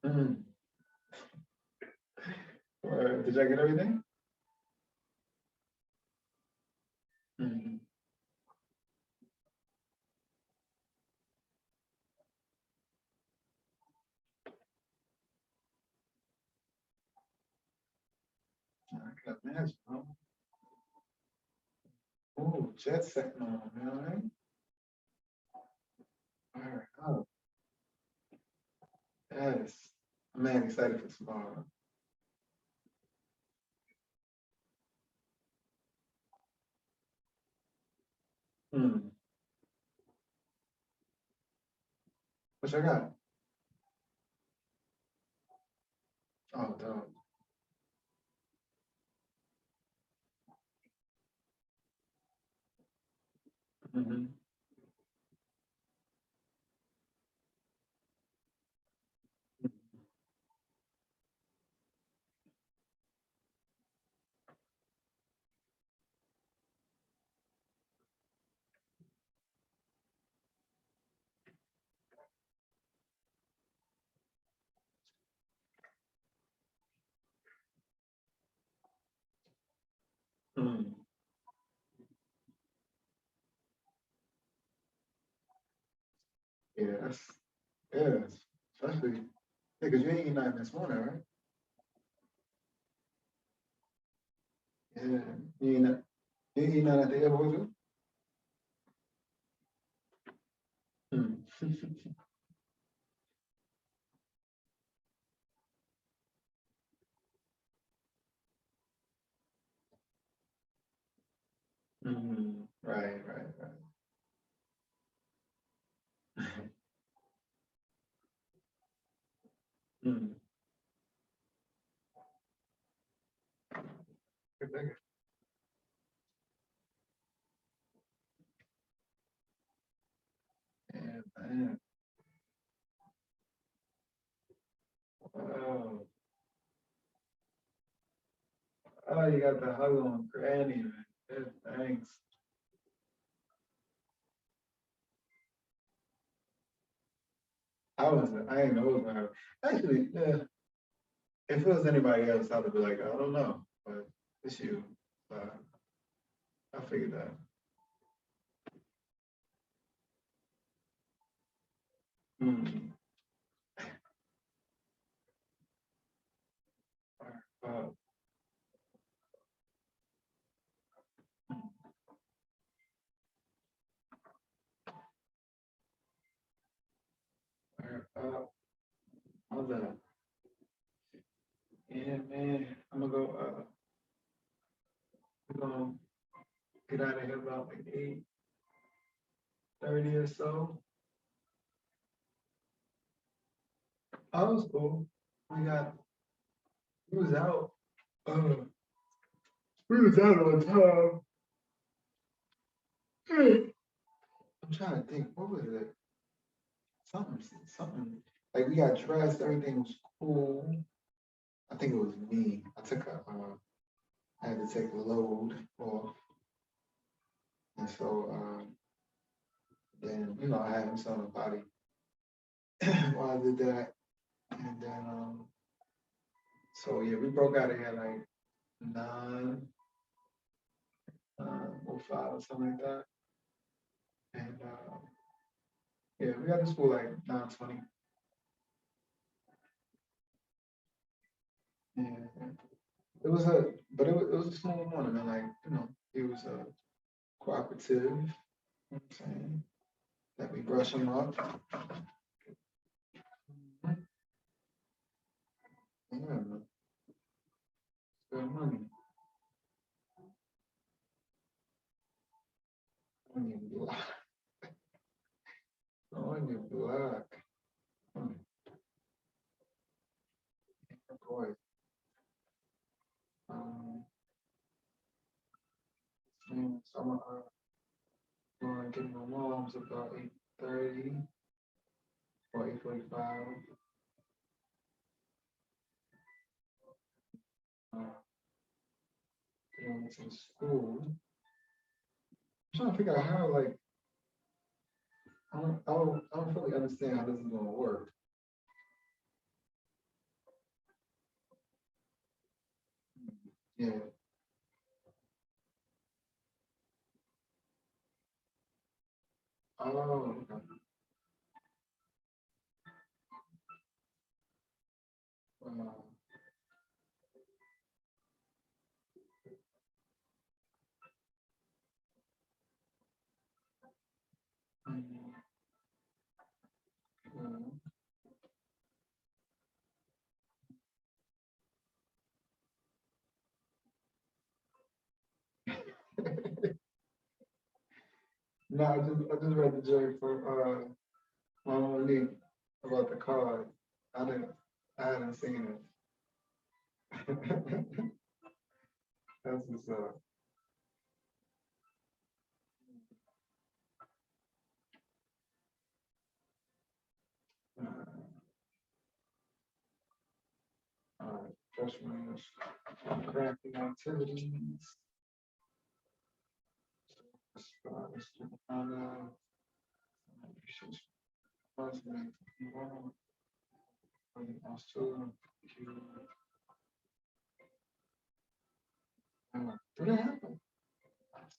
Mm. Did I get everything? Mm-hmm. I got that. Oh, jet setting on, you know what I mean? All right. Oh, yes. I'm man excited for tomorrow. Hmm. What I got? Oh, dope. Mm-hmm. Hmm. Yeah, yeah, especially because you ain't eating nothing this morning, right? Yeah, you ain't eating nothing at the airport too? Hmm. Right, right, right. Mm. Good thing. Yeah, man. Oh, oh, you got the hug on Granny, man. Good, thanks. I ain't know it was gonna happen. Actually, yeah, if it was anybody else, I would be like, I don't know, but it's you. I figured that. Mm. Uh, mother, yeah, man, I'm gonna go. We're gonna get out of here about like 8:30 or so. I was cool. We got. We was out. Uh, we was out on time. I'm trying to think. What was it? Something. Like we got dressed. Everything was cool. I think it was me. I had to take a load off, and so then I had him on the body while I did that, and then so yeah, we broke out of here like 9:05 or something like that, and yeah, we got to school like 9:20. Yeah, it was a small morning, and like he was cooperative. You know what I'm saying? Let me brush him up. Yeah, good money. Money black. Money black. Hmm, boy. Um, so I'm gonna get my mom's about 8:30 or 8:45. Going to school. I'm trying to figure out how like I don't fully understand how this is gonna work. Yeah. Oh, okay. Wow. Mhm. No, I just read the joke from my Monique about the card. I hadn't seen it. That's what's up. All right, freshman crafting activities. Do they have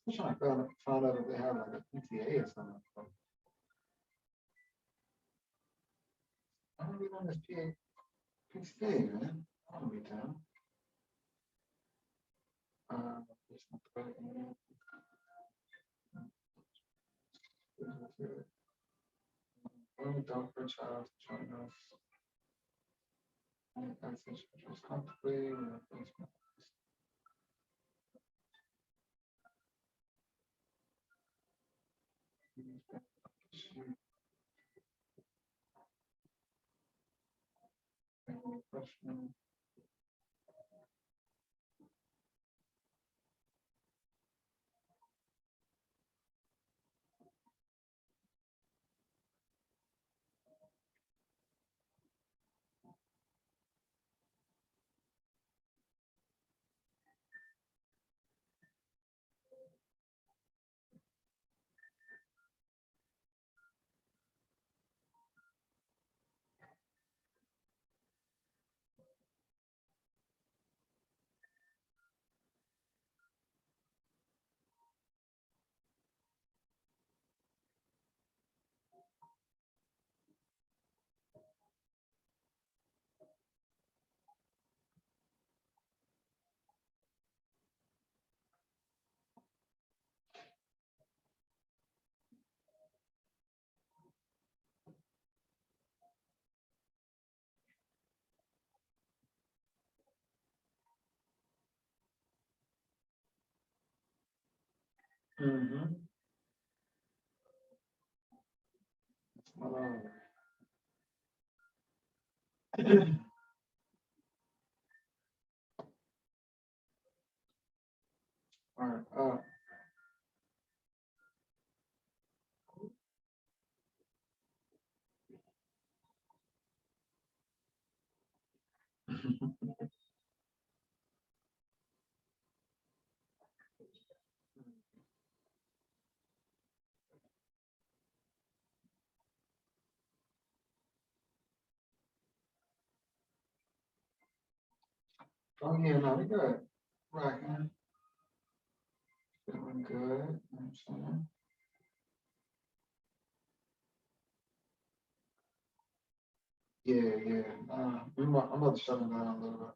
I'm trying to find out if they have like a PTA or something. on this PSP, man. I don't be down. It's not the right one. Only dog for a child to join us. Access just comfortably. Question. Mm-hmm. All right. Oh yeah, no, we good. Rocking. Feeling good. You know what I'm saying? Yeah. I'm about to shut it down a little bit.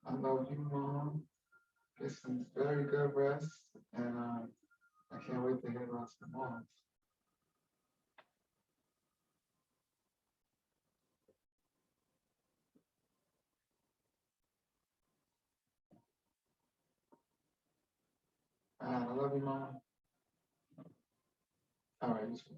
I love you, Mom. Get some very good rest, and I can't wait to hear about some more. I love you, Mom. All right, you too.